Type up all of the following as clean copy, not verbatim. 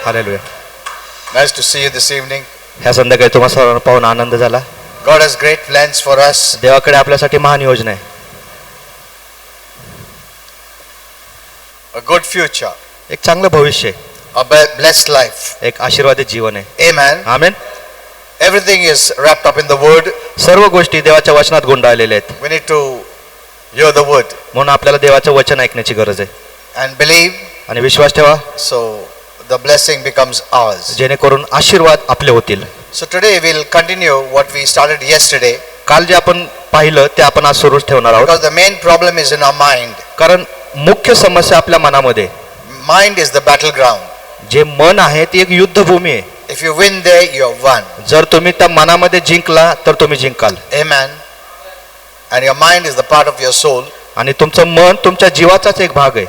Hallelujah. Nice to see you this evening. ह्या संध्याकाळी तुम्हा सर्वांना पाहून आनंद झाला. God has great plans for us. देवाकडे आपल्यासाठी महान योजना आहे. A good future. एक चांगलं भविष्य आहे. A blessed life. एक आशीर्वादित जीवन आहे. Amen. Amen. Everything is wrapped up in the word. सर्व गोष्टी देवाच्या वचनात गुंडाळलेल्या आहेत. We need to hear the word म्हणून आपल्याला देवाचं वचन ऐकण्याची गरज आहे. and believe. आणि विश्वास ठेवा, So the blessing becomes ours. जेणेकरून आशीर्वाद आपले होतील. So today we'll continue what we started yesterday. काल जे आपण पाहिलं ते आपण आज सुरूच ठेवणार आहोत. Because the main problem is in our mind. कारण मुख्य समस्या आपल्या मनामध्ये, Mind is the battleground. जे मन आहे ती एक युद्धभूमी आहे. If you win there, you have won. जर तुम्ही त्या मनामध्ये जिंकला तर तुम्ही जिंकाल. Amen. And your mind is the part of your soul. आणि तुमचं मन तुमच्या जीवाचाच एक भाग आहे.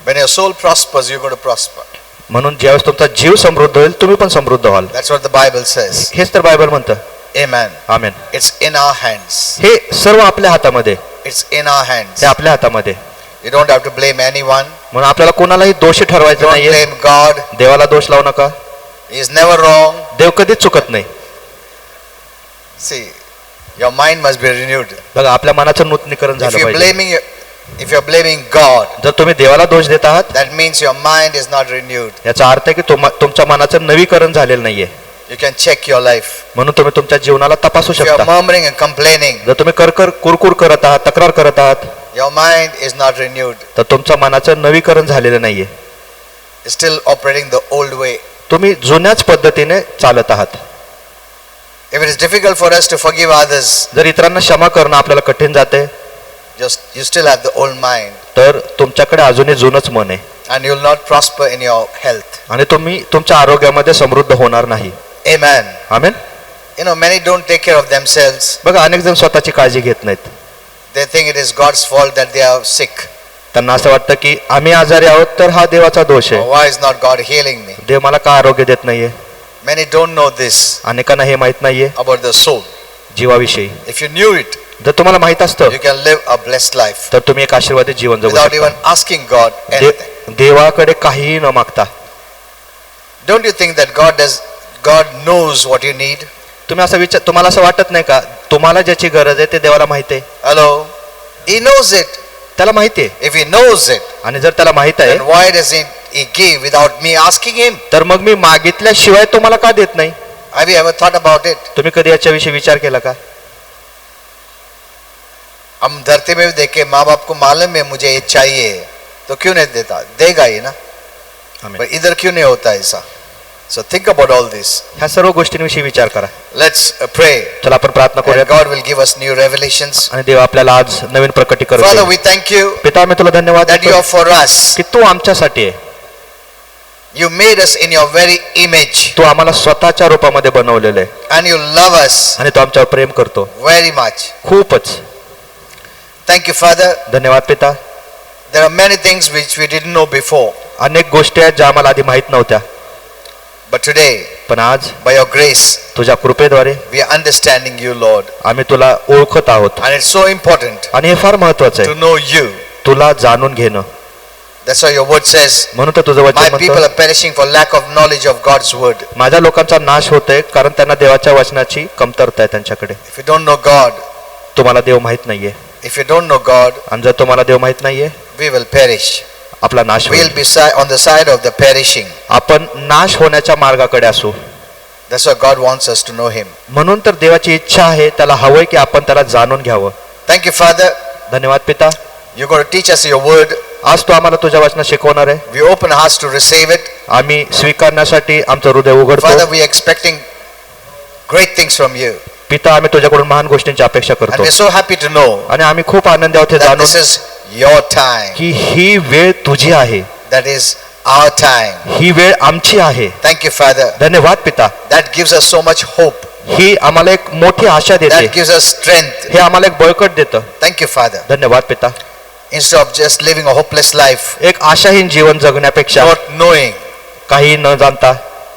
When your soul prospers, you're going to prosper. म्हणून ज्यावेळेस तुमचा जीव समृद्ध होईल तुम्ही पण समृद्ध व्हाल. That's what the Bible says. हेच तर बायबल म्हणतं. Amen. Amen. It's in our hands. हे सर्व आपल्या हातामध्ये, It's in our hands. हे आपल्या हातामध्ये. You don't have to blame anyone. म्हणून आपल्याला कोणालाही दोषी ठरवायचं Don't नाहीये. blame God. देवाला दोष लावू नका. He is never wrong. देव कधीच चुकत नाही. See, your mind must be renewed. बघा, आपल्या मनाचं नूतनीकरण झालं पाहिजे. If you're blaming God, जर तुम्ही देवाला दोष देत आहात that means your mind is not renewed. याचा अर्थ आहे की तुमच्या मनाचं नवीकरण झालेलं नाहीये. You can check your life. म्हणून तुम्ही तुमच्या जीवनाला तपासू If you're शकता. murmuring and complaining, जर तुम्ही कुरकुर करत आहात, तक्रार करत आहात, your mind is not renewed. तर तुमच्या मनाचं नवीकरण झालेलं नाहीये. It's still operating the old way. तुम्ही जुन्याच पद्धतीने चालत आहात. If it is difficult for us to forgive others, जर इतरांना क्षमा करणं आपल्याला कठीण जाते, you still have the old mind, तर तुमच्याकडे अजूनही जुनच मन आहे and you will not prosper in your health. आणि तुम्ही तुमच्या आरोग्यामध्ये समृद्ध होणार नाही. Amen. Amen. You know, many don't take care of themselves. बघा, अनेक जण स्वतःची काळजी घेत नाहीत. They think it is God's fault that they are sick. त्यांना असं वाटतं की आम्ही आजारी आहोत तर हा देवाचा दोष Or आहे. why is not God healing me? देव मला का आरोग्य देत नाहीये. Many don't know this अनेकांना हे माहित नाहीये about the soul. जीवाविषयी. If you knew it, जर तुम्हाला माहित असतं you can live a blessed life तर तुम्ही एक आशीर्वादित जीवन जगू without शकता. even asking God anything. देवाकडे काहीही न मागता. Don't you think that God knows what you need? तुम्हाला असं वाटत नाही का तुम्हाला ज्याची गरज आहे ते देवाला माहिती आहे. Hello? He knows it. त्याला माहिती आहे. If he knows it, आणि जर त्याला माहित आहे then why does he give without me asking him? तर मग मी मागितल्याशिवाय तुम्हाला का देत नाही. Have you ever thought about it? तुम्ही कधी याच्याविषयी विचार केला का. हम धरती में भी देखे, माँ बाप को मालूम है मुझे ये चाहिए तो क्यों नहीं देता, देगा ही ना. पर इधर क्यों नहीं होता ऐसा. So think about all this. ह्या सर्व गोष्टींविषयी विचार करा. Let's pray. चला आपण प्रार्थना And करूया. God will give us new revelations. आणि देव आपल्याला आज नवीन प्रकटीकरण Father, करेल. we thank you पिता, आम्ही तुला धन्यवाद that you देतो are for us. की तू आमच्यासाठी आहे. You made us in your very image. तू आम्हाला स्वतःच्या रूपामध्ये बनवलेलं आहे And you love us आणि तू आमच्यावर प्रेम करतो very much. खूपच. Thank you, Father. धन्यवाद पिता. There are many things which we didn't know before. अनेक गोष्टी आहेत ज्या आम्हाला आधी माहित नव्हत्या, But today, पण आज by your grace, तुझ्या कृपेद्वारे we are understanding you, Lord. आम्ही तुला ओळखत आहोत. And it's so important आणि हे फार महत्वाचं to आहे know you. तुला जाणून घेणं. That's why your word says, म्हणून तर तुझं वचन my people म्हणतं are perishing for lack of knowledge of God's word. माझ्या लोकांचा नाश होतोय कारण त्यांना देवाच्या वचनाची कमतरता आहे त्यांच्याकडे. If you don't know God, तुम्हाला देव माहित नाहीये. if you don't know God, आणि जर तुम्हाला देव माहित नाहीये we will perish. आपला नाश We'll होईल. be on the side of the perishing. आपण नाश होण्याच्या मार्गाकडे असू. That's why God wants us to know him. म्हणून तर देवाची इच्छा आहे, त्याला हवंय की आपण त्याला जाणून घ्यावं. Thank you, Father. धन्यवाद पिता. You're going to teach us your word. आज तू आम्हाला तुझ्या वचनात शिकवणार आहे. We open hearts to receive it. आम्ही स्वीकारण्यासाठी आमचं हृदय उघडतो. Father, we are expecting great things from you. पिता, आम्ही तुझ्याकडून महान गोष्टींची अपेक्षा And करतो we're so happy to know आणि आम्ही खूप आनंदी आहोत हे that जाणून this is your time. की ही वेळ तुझी आहे, That is our time. ही वेळ आमची आहे. Thank you, Father. धन्यवाद पिता. That gives us so much hope. ही आम्हाला एक मोठी आशा देते, That gives us strength. हे आम्हाला एक बळकट देतं. Thank you, Father. धन्यवाद पिता. Instead of just living a hopeless life, एक आशाहीन जीवन जगण्यापेक्षा, not knowing, काही न जाणता,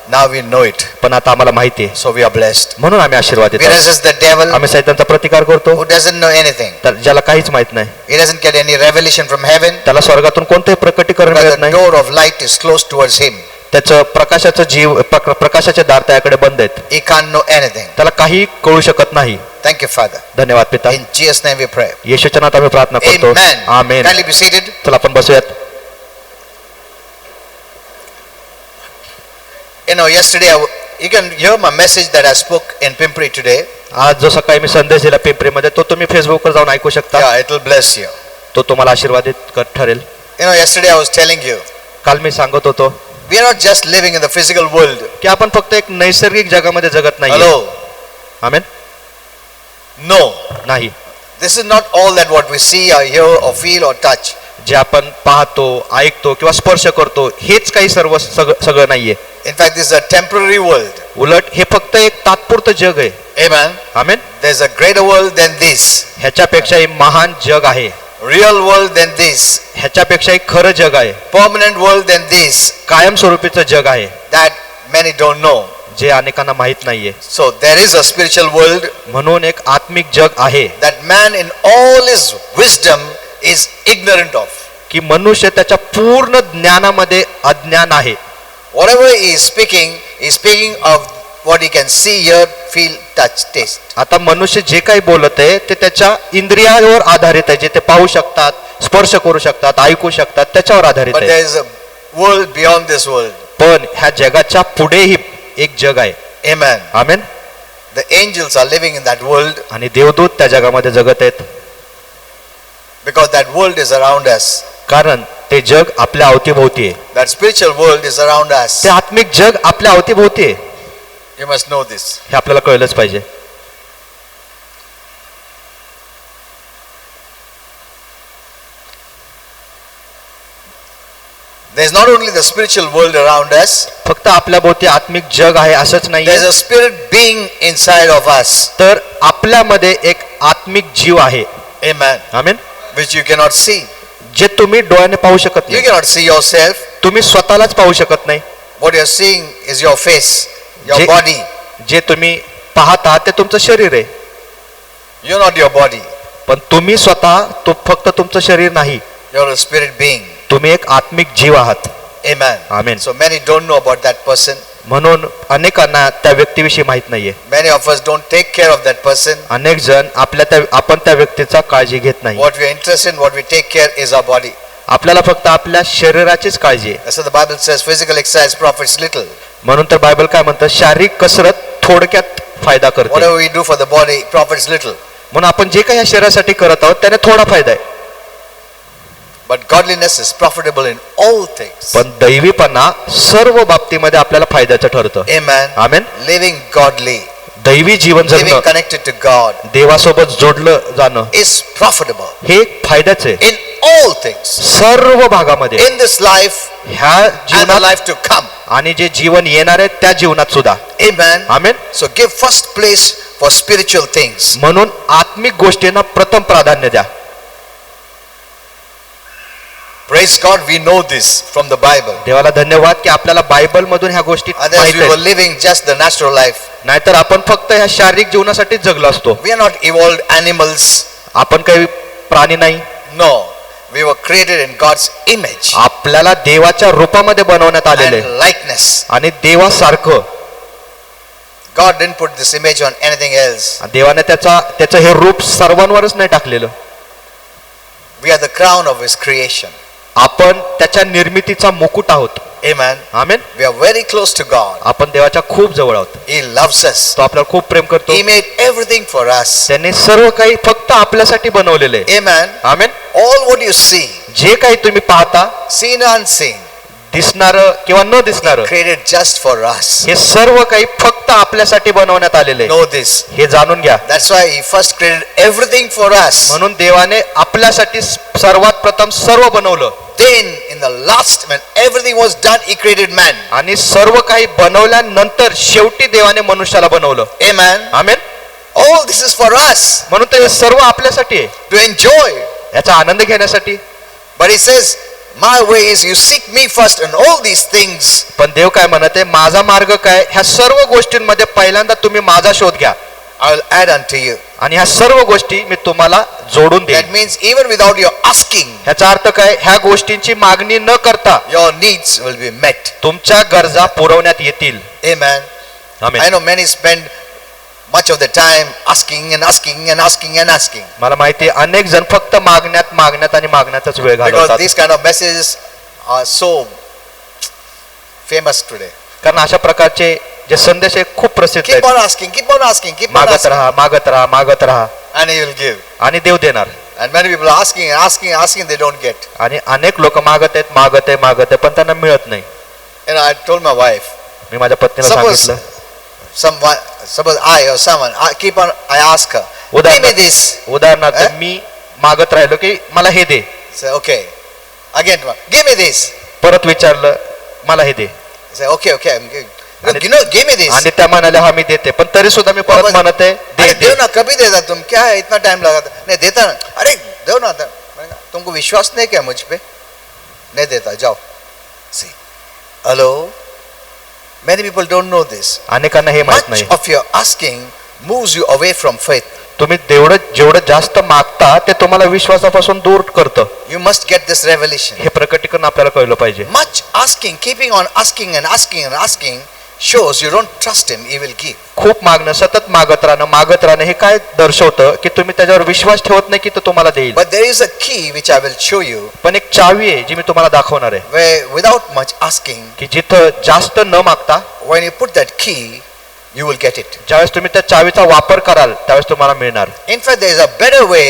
Now we know it. पण आता आम्हाला माहिती आहे, So we are blessed. म्हणून आम्ही आशीर्वादित We आहोत. resist the devil आम्ही सैतानचा प्रतिकार करतो, who doesn't know anything. तर ज्याला काहीच माहित नाही, He doesn't get any revelation from heaven. त्याला स्वर्गातून कोणतेही प्रकटीकरण Because मिळत the नाही. door of light is closed towards him. त्याचं प्रकाशाचे दार त्याकडे बंद आहेत, He can't know anything. त्याला काही कळू शकत नाही. Thank you, Father. धन्यवाद पिता, In Jesus' name we pray. येशूच्या नावात आम्ही प्रार्थना करतो. Amen. Amen. Kindly be seated. चला आपण बसूयात. Yesterday, you can hear my message that I spoke in Pimpri today. आज जो सकाळी मी संदेश दिला पिंपरीमध्ये, तो तुम्ही फेसबुकवर जाऊन ऐकू शकता. Yeah, it will bless you. तो तुम्हाला आशीर्वादित ठरेल. Yesterday I was telling you, काल मी सांगत होतो we are not just living in the physical world. की आपण फक्त एक नैसर्गिक जगामध्ये जगत नाही. Hello? आमेन. No. नाही, This is not all that what we see or hear or feel or touch. जे आपण पाहतो, ऐकतो किंवा स्पर्श करतो, हेच काही सगळं नाहीये. In fact, this is a temporary world. उलट हे फक्त एक तात्पुरतं जग आहे. Amen. Amen. There's a greater world than this. ह्याच्यापेक्षा एक महान जग आहे, Real world than this. ह्याच्यापेक्षा एक खरं जग आहे, Permanent world than this. कायमस्वरूपीचं जग आहे, That many don't know. जे अनेकांना माहित नाहीये. So there is a spiritual world म्हणून एक आत्मिक जग आहे that man in all his wisdom is ignorant of. की मनुष्य त्याच्या पूर्ण ज्ञानामध्ये अज्ञान आहे. Whatever he is speaking of what he can see, hear, feel, touch, taste. आता मनुष्य जे काही बोलत आहे ते त्याच्या इंद्रियावर आधारित आहे, जे ते पाहू शकतात, स्पर्श करू शकतात, ऐकू शकतात, त्याच्यावर आधारित But आहे. there is a world beyond this world. पण ह्या जगाच्या पुढेही एक जग आहे. Amen. Amen. The angels are living in that world आणि देवदूत त्या जगामध्ये जगत आहेत, because that world is around us. कारण ते जग आपल्या अवतीभोवती आहे. That spiritual world is around us. ते आत्मिक जग आपल्या अवतीभोवती आहे. You must know this. हे आपल्याला कळलंच पाहिजे. There is not only the spiritual world around us, फक्त आपल्या भोवती आत्मिक जग आहे असंच नाही, there is a spirit being inside of us. तर आपल्यामध्ये एक आत्मिक जीव आहे. Amen. Amen. Which you cannot see. जे तुम्ही डोळ्याने पाहू शकत You नाही, cannot see yourself. तुम्ही स्वतःलाच पाहू शकत नाही. What you are seeing is your face, your Je- body. जे तुम्ही पाहता ते तुमचं शरीर आहे, You're not your body. पण तुम्ही स्वतः तो फक्त तुमचं शरीर नाही, You're a spirit being. तुम्ही एक आत्मिक जीव आहात. Amen. Amen. So many don't know about that person. म्हणून अनेकांना त्या व्यक्तीविषयी माहित नाहीये. Many of us don't take care of that person. अनेक जण आपण त्या व्यक्तीचा काळजी घेत नाही. What we are interested in, what we take care is our body. आपल्याला फक्त आपल्या शरीराचीच काळजी आहे. That's what the Bible says, physical exercise profits little. म्हणून तर बायबल काय म्हणतं, शारीरिक कसरत थोडक्यात फायदा करते. Whatever we do for the body profits little. म्हणून आपण जे काही या शरीरासाठी करत आहोत त्याने थोडा फायदा आहे. But godliness is profitable in all things. पण दैवीपणा सर्व बाबतीमध्ये आपल्याला फायद्याचं ठरतं. Amen. आमेन. Living godly, दैवी जीवन living जगणं, connected to God देवासोबत जोडलं जाणं, is profitable हे एक फायद्याचं आहे in all things. सर्व भागामध्ये, In this life ह्या and the जीवनात life to come. आणि जे जीवन येणार आहे त्या जीवनात सुद्धा. Amen. Amen. So give first place for spiritual things. म्हणून आत्मिक गोष्टींना प्रथम प्राधान्य द्या. Praise God, we know this from the Bible. देवाला धन्यवाद की आपल्याला बायबल मधून ह्या गोष्टी Otherwise माहित we were आहेत. living just the natural life. नाहीतर आपण फक्त ह्या शारीरिक जीवनासाठीच जगलो असतो. We are not evolved animals. आपण काही प्राणी नाही, No. We were created in God's image आपल्याला देवाच्या रूपामध्ये बनवण्यात आलेले and likeness. आणि देवासारखं. God didn't put this image on anything else. देवाने त्याचं हे रूप सर्वांवरच नाही टाकलेलं. We are the crown of His creation. आपण त्याच्या निर्मितीचा मुकुट आहोत. Amen. Amen. We are very close to God. आपण देवाच्या खूप जवळ आहोत. He loves us. तो आपल्याला खूप प्रेम करतो. He made everything for us. त्याने सर्व काही फक्त आपल्यासाठी बनवलेले आहे. Amen. Amen. All what you see, जे काही तुम्ही पाहता, seen or unseen, दिसणार किंवा न दिसणार, created just for us. हे सर्व काही फक्त आपल्यासाठी बनवण्यात आलेले आहे. Know this. हे जाणून घ्या. That's why He first created everything for us. म्हणून देवाने आपल्यासाठी सर्वात प्रथम सर्व बनवलं. Then in the last, when everything was done, He created man. आणि सर्व काही बनवल्यानंतर शेवटी देवाने मनुष्याला बनवलं. Amen. Amen. All this is for us म्हणून ते सर्व आपल्यासाठी आहे, to enjoy. याचा आनंद घेण्यासाठी. But He says, My way is you seek me first and all these things पण देव काय म्हणत आहे, माझा मार्ग काय, ह्या सर्व गोष्टींमध्ये पहिल्यांदा तुम्ही माझा शोध घ्या I will add unto you. आणि ह्या सर्व गोष्टी मी तुम्हाला जोडून That देईन. means even without your asking, ह्याचा अर्थ काय, ह्या गोष्टींची मागणी न करता your needs will be met. तुमच्या गरजा पुरवण्यात येतील. Amen. Amen. I know many spend much of the time asking and asking and asking and asking. मला माहिती आहे, अनेक जण फक्त मागण्यात आणि मागण्यातच वेळ Because घालवतात. these kind of messages are so famous today. कारण अशा प्रकारचे जे संदेश आहे खूप प्रसिद्ध Keep आहेत. on asking, keep on asking, keep on मागत asking. राहा, मागत राहा, मागत राहा And he will give. आणि देव देणार. And many people are asking and asking and asking, they don't get. आणि अनेक लोक मागत आहेत पण त्यांना मिळत नाही. You know, I told my wife, मी माझ्या पत्नीला Suppose- सांगितलं, suppose I or someone, I ask her, give me उदाहरणार्थ this. उदाहरणार्थ Eh? मी मागत राहिलो की मला हे दे, Say, okay. Again, give me this. परत विचारलं मला हे दे, Say, okay, okay, I'm giving. And You know, give me this. आणि त्या म्हणाल्या हा मी देते, पण तरी सुद्धा मी परत म्हणत आहे अरे दे देव दे. ना, कभी देता तुम, क्या है इतना टाइम लगा था? नहीं देता ना, अरे देव ना, मैंने कहा, तुमको विश्वास नहीं क्या मुझ पे? नहीं देता, जाओ. See, hello, many people don't know this. अनेकांना हे माहित Much नाही. of your asking moves you away from faith. तुम्ही जेवढं जास्त मागता ते तुम्हाला विश्वासापासून दूर करतं. You must get this revelation. हे प्रकटीकरण आपल्याला कळलं पाहिजे. Much asking, keeping on asking and asking and asking shows you don't trust him, he will give. खूप मागणं, सतत मागत राहणं हे काय दर्शवतं की तुम्ही त्याच्यावर विश्वास ठेवत नाही की तो तुम्हाला देईल. But there is a key which I will show you, पण एक चावी आहे जी मी तुम्हाला दाखवणार आहे where without much asking, की जिथं जास्त न मागता when you put that key, you will get it. ज्यावेळेस तुम्ही त्या चावीचा वापर कराल त्यावेळेस तुम्हाला मिळणार. In fact, there is a better way.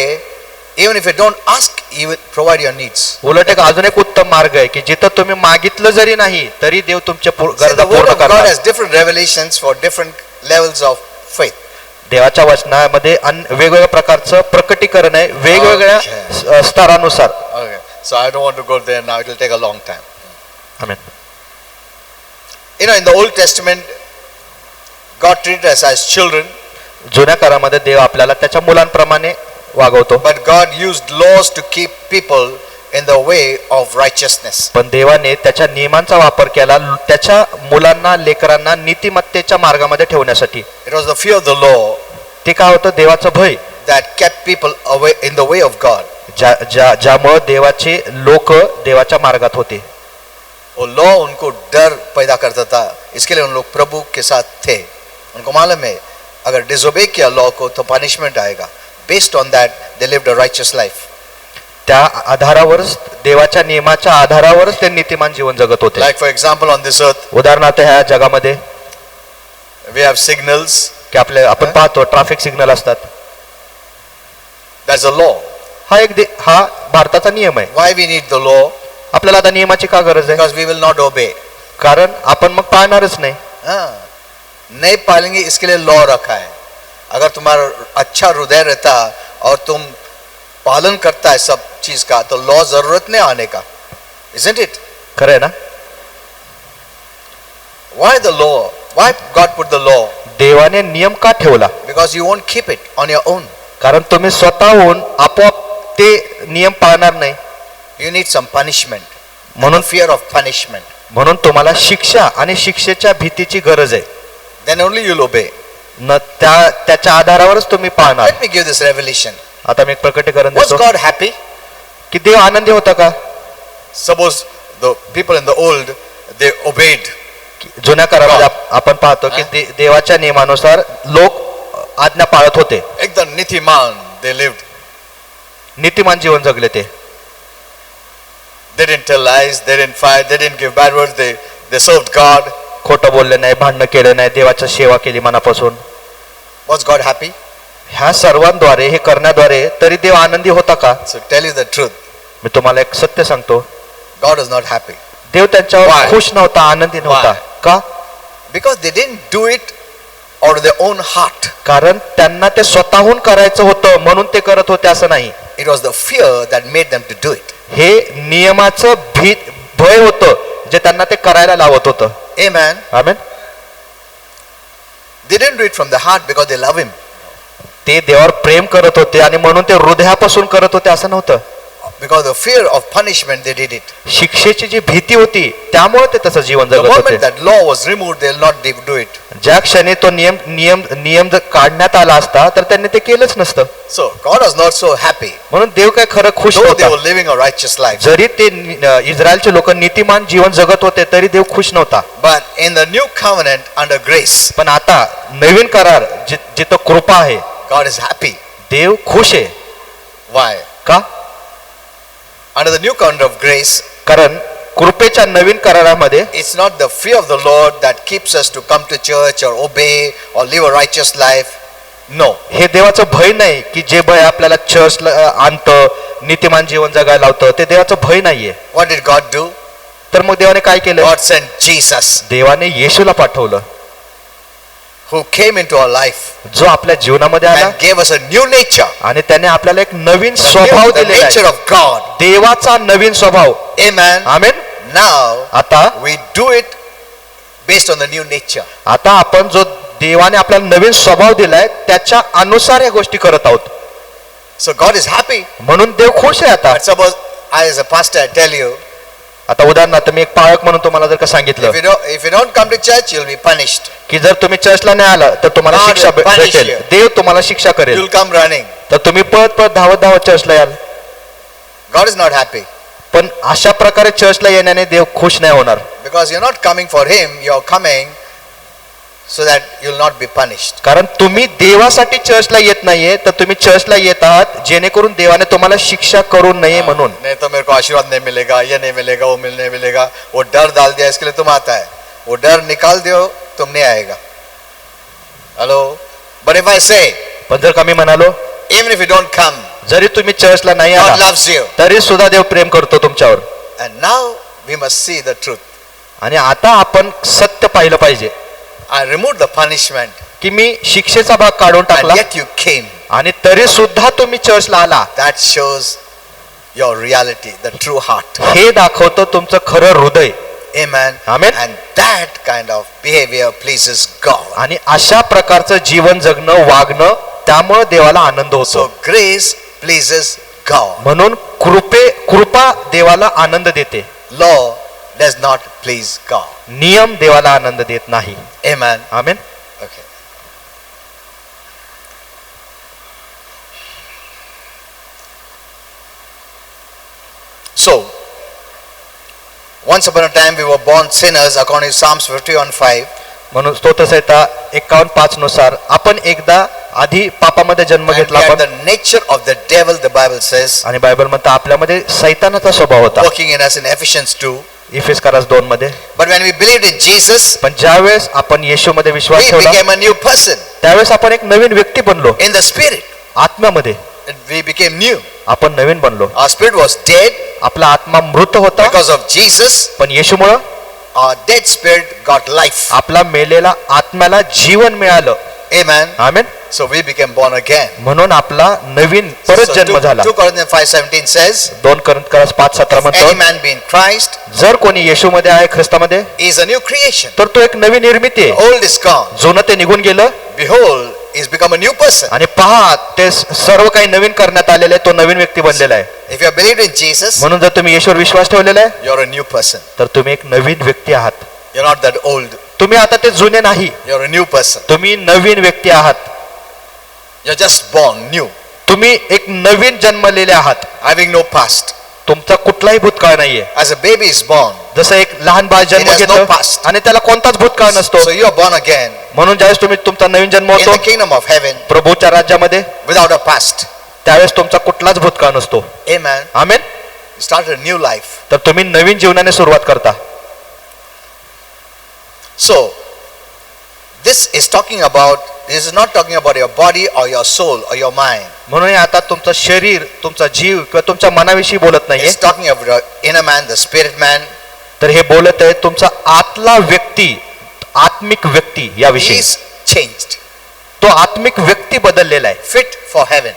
Even if you don't ask, he will provide your needs. उलट एक अजून एक उत्तम मार्ग आहे की जिथं तुम्ही मागितलं जरी नाही तरी देव तुमच्या See, गरजा the word पूर्ण of God करणार. has different revelations for different levels of faith. देवाच्या वचनामध्ये वेगवेगळ्या प्रकारचं प्रकटीकरण आहे वेगवेगळ्या स्तरानुसार. Okay. So I don't want to go there now. It will take a long time. Amen. You know, in the Old Testament, God treated us as children, जुन्या काळामध्ये देव आपल्याला त्याच्या मुलांप्रमाणे वागवतो, but God used laws to keep people in the way of righteousness. पण देवाने त्याच्या नियमांचा वापर केला त्याच्या मुलांना लेकरांना नीतिमत्तेच्या मार्गामध्ये ठेवण्यासाठी. It was the fear of the law ते काय होतं, देवाचं भय, that kept people away in the way of God. ज्यामुळे देवाचे लोक देवाच्या मार्गात होते. वो लॉ उनको डर पैदा करता था, इसके लिए उन लोग प्रभु के साथ थे. उनको मालूम है अगर डिसोबे किया लॉ को तो पनिशमेंट आएगा. Based on that they lived a righteous life. त्या आधारावरच देवाच्या नियमाच्या आधारावरच ते नीतिमान जीवन जगत होते. Like for example on this earth उदाहरणार्थ ह्या जगामध्ये वी हैव सिग्नल्स. की आपण पाहतो ट्रॅफिक सिग्नल असतात. That's a law. हा भारताचा नियम आहे. व्हाई वी नीड द लॉ? आपल्याला आता नियमाची का गरज आहे? Because we will not obey. कारण आपण मग पाळणारच नाही. नहीं पालेंगे इसके लिए लॉ रखा है. अगर तुम्हारा अच्छा हृदय रहता और तुम पालन करता है सब चीज का तो लॉ जरूरत नहीं आने का. Isn't it? खरं आहे ना? Why the law? Why God put the law? देवाने नियम का ठेवला? Because you won't keep it on your own. कारण तुम्ही स्वतःहून आपोआप ते नियम पाळणार नाही. You need some punishment. म्हणून Fear of punishment. म्हणून तुम्हाला शिक्षा आणि शिक्षेच्या भीतीची गरज आहे. Then only you'll obey. त्याच्या आधारावरच तुम्ही पाळणार. Let me give this revelation. आता मी एक प्रकटीकरण Was देतो God happy? की देव आनंदी होता का? Suppose the people in the old, they obeyed. जुन्या काळामध्ये आपण पाहतो की देवाच्या नियमानुसार लोक आज्ञा पाळत होते. एकदम नीतिमान they lived. नीतिमान जीवन जगले ते. They didn't tell lies, they didn't fight, they didn't give bad words, they served God. खोटं बोलले नाही, भांडणं केले नाही, देवाची सेवा केली मनापासून. Was God happy? ह्या सर्वांद्वारे हे करण्याद्वारे तरी देव आनंदी होता का? So tell you the truth, मी तुम्हाला एक सत्य सांगतो, God was not happy. देव त्यांच्यावर Why? खुश नव्हता, आनंदी नव्हता. का? Because they didn't do it out of their own heart. कारण त्यांना ते स्वतःहून करायचं होतं म्हणून ते करत होते असं नाही. It was the fear that made them to do it. हे नियमाचं भय होतं जे त्यांना ते करायला लावत होतं. Amen. Amen. They didn't do it from the heart because they love him. ते देवावर प्रेम करत होते आणि म्हणून ते हृदयापासून करत होते असं नव्हतं. because the fear of punishment they did it. शिक्षेची जी भीती होती त्यामुळे ते तसं जीवन The जगत होते. moment that law was removed, they'll not do it. ज्या क्षणी तो नियम जर काढण्यात आला असता तर त्यांनी ते केलंच नसतं. So God was not so happy. म्हणून देव काय खरं खुश Though they नव्हता. were living a righteous life. जरी ते इस्रायलचे लोक नीतिमान जीवन जगत होते तरी देव खुश नव्हता. But in the new covenant under grace, पण आता नवीन करार जिथं कृपा आहे God is happy. देव खुश आहे. Why? का? Under the new covenant of grace, कारण कृपेच्या नवीन करारामध्ये it's not the fear of the Lord that keeps us to come to church or obey or live a righteous life. No. हे देवाचं भय नाही की जे भय आपल्याला चर्चला आणतं नीतिमान जीवन जगायला लावतं ते देवाचं भय नाहीये. What did God do? तर मग देवाने काय केलं? God sent Jesus, देवाने येशूला पाठवलं who came into our life जो आपल्या जीवनामध्ये आला and gave us a new nature. आणि त्याने आपल्याला एक नवीन The स्वभाव दिलेला nature आहे. of God. देवाचा नवीन स्वभाव. Amen. आमेन. Now आता we do it based on the new nature. आता आपण जो देवाने आपल्याला नवीन स्वभाव दिलाय त्याच्या अनुसार या गोष्टी करत आहोत. So God is happy. म्हणून देव खुश आहे आता. But suppose I as a pastor I tell you, आता उदाहरणार्थ मी एक पाळक म्हणून तुम्हाला जर का सांगितलं if you don't come to church, you'll be punished. की जर तुम्ही चर्चला नाही आलं तर तुम्हाला God शिक्षा will punish भेटेल. you. देव तुम्हाला शिक्षा करेल. You'll come running. तर तुम्ही पळत पळत धावत धावत चर्चला याल. God is not happy पण अशा प्रकारे चर्चला येण्याने देव खुश नाही होणार. because you're not coming for Him. You're coming so that you'll not be punished. कारण तुम्ही देवासाठी चर्चला येत नाहीये तर तुम्ही चर्चला येत आहात जेणेकरून देवाने तुम्हाला शिक्षा करू नये म्हणून. नहीं तो मेरे को आशीर्वाद नहीं मिलेगा, ये नहीं मिलेगा, वो नहीं मिलेगा. वो डर डाल दिया इसके लिए तुम आता है. वो डर निकाल दो, तुम नहीं आएगा. Hello. But if I say, पण जर का मी म्हणालो even if you don't come, जरी तुम्ही चर्चला नाही God आला loves you. तरी सुद्धा देव प्रेम करतो तुमच्यावर. And now we must see the truth. आणि आता आपण सत्य पाहिलं पाहिजे I removed the punishment की मी शिक्षेचा भाग काढून and टाकला yet you came. आणि तरी सुद्धा तुम्ही चर्चला आला. That shows your reality, the true heart. हे दाखवतं तुमचं खरं हृदय. Amen. Amen. And that kind of behavior pleases God. आणि अशा प्रकारचं जीवन जगणं वागणं त्यामुळे देवाला आनंद होतो. So grace pleases God. म्हणून कृपा देवाला आनंद देते. Law does not please God. नियम देवाला आनंद देत नाही. Amen. Amen. Okay. So, once upon a time we were born sinners according to Psalms 51:5. म्हणून स्तोत्रसंहिता 51:5 नुसार आपण एकदा आधी पापामध्ये जन्म And we घेतला had आपण. the nature of the devil, the Bible says, आणि बायबल म्हणतं आपल्यामध्ये सैतानाचा स्वभाव होता. working in us in Ephesians 2. इफेसकारास 2 मध्ये. But when we believed in Jesus, पण ज्यावेळेस आपण येशूमध्ये विश्वास we ठेवला became a new person त्यावेळेस आपण एक नवीन व्यक्ती बनलो. in the spirit. आत्म्यामध्ये We became new. आपण नवीन बनलो. Our spirit was dead आपला आत्मा मृत होता because of Jesus. पण येशूमुळं Our dead spirit got life. आपला मेलेला आत्म्याला जीवन मिळालं. Amen. Amen. So we became born again. म्हणून आपला नवीन परत So जन्म झाला. 2 Corinthians 5:17 says, 2 कोरिंथीय 5:17 if any म्हणतो man be in Christ, जर कोणी येशूमध्ये आहे ख्रिस्तामध्ये he is a new creation. तर तो एक नवीन निर्मिती The आहे. old is gone. जुनं ते निघून गेलं Behold, he is become a new person. आणि पहा ते सर्व काही नवीन करण्यात आलेलं आहे. तो नवीन व्यक्ती बनलेला आहे. If you have believed in Jesus, म्हणून जर तुम्ही येशूवर विश्वास ठेवलेला आहे you're a new person. तर तुम्ही एक नवीन व्यक्ती आहात. You're not that old. तुम्ही आता ते जुने नाही. You're a new person. तुम्ही नवीन व्यक्ती आहात. You're just born new, तुम्ही एक नवीन जन्मलेले आहात. having no past. तुमचा कुठलाही भूतकाळ नाहीये. As a baby is born, जसं एक लहान बाळ जन्म It has no घेतं past. आणि त्याला कोणताच भूतकाळ नसतो. so you are born again म्हणून ज्यावेळेस तुम्ही तुमचा नवीन जन्म in होतो the kingdom of heaven प्रभूच्या राज्यामध्ये without a past. त्यावेळेस तुमचा कुठलाच भूतकाळ नसतो. Amen. Amen. You start a new life. तर तुम्ही नवीन जीवनाने सुरुवात करता. So, this is not talking about your body or your soul or your mind. म्हणून हे आता तुमचं शरीर तुमचा जीव किंवा तुमच्या मनाविषयी बोलत नाहीये. It's talking about your inner man, the spirit man. तर हे बोलत आहे तुमचा आतला व्यक्ती आत्मिक व्यक्ती He याविषयी. is changed, तो आत्मिक व्यक्ती बदललेला आहे. fit for heaven.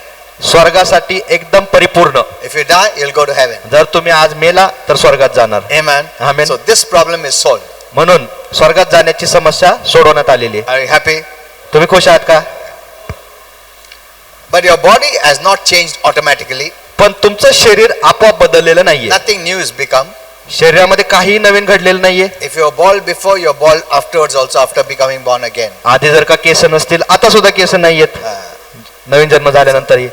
स्वर्गासाठी एकदम परिपूर्ण. If you die, you'll go to heaven. जर तुम्ही आज मेला तर स्वर्गात जाणार. Amen. Amen. So this problem is solved. म्हणून स्वर्गात जाण्याची समस्या सोडवण्यात आलेली आहे. Are you happy? तुम्ही खुश आहात का? But your body has not changed automatically. पण तुमचं शरीर आपोआप बदललेलं नाहीये. Nothing new is become. शरीरामध्ये काही नवीन घडलेलं नाहीये. If you're bald before, you're bald afterwards also after becoming born again. आधी जर का केस नसतील, आता सुद्धा केस नाहीयेत नवीन जन्म झाल्यानंतरही.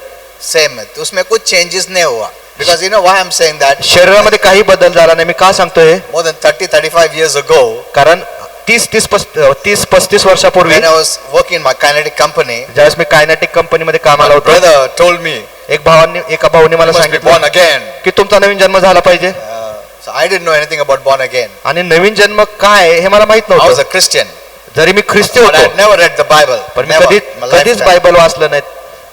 Same है. तो उसमें कुछ changes नहीं हुआ. Because you know why I'm saying that? शरीरामध्ये काही बदल झाला नाही. मी का सांगतोय? More than 30-35 years ago, कारण 30-35 वर्षापूर्वी when I was working in my kinetic company, ज्यावेळेस मी कायनेटिक कंपनीमध्ये कामाला my होतो, brother told me, एका भावाने मला you must be born सांगितलं again. की तुमचा नवीन जन्म झाला पाहिजे. So I didn't know anything about born again. आणि नवीन जन्म काय हे मला माहित I was नव्हतं. a Christian, जरी मी ख्रिस्ती but I होतो, had never read the Bible. पण मी Never. कधीच My कधीच lifetime. बायबल वाचलं नाही.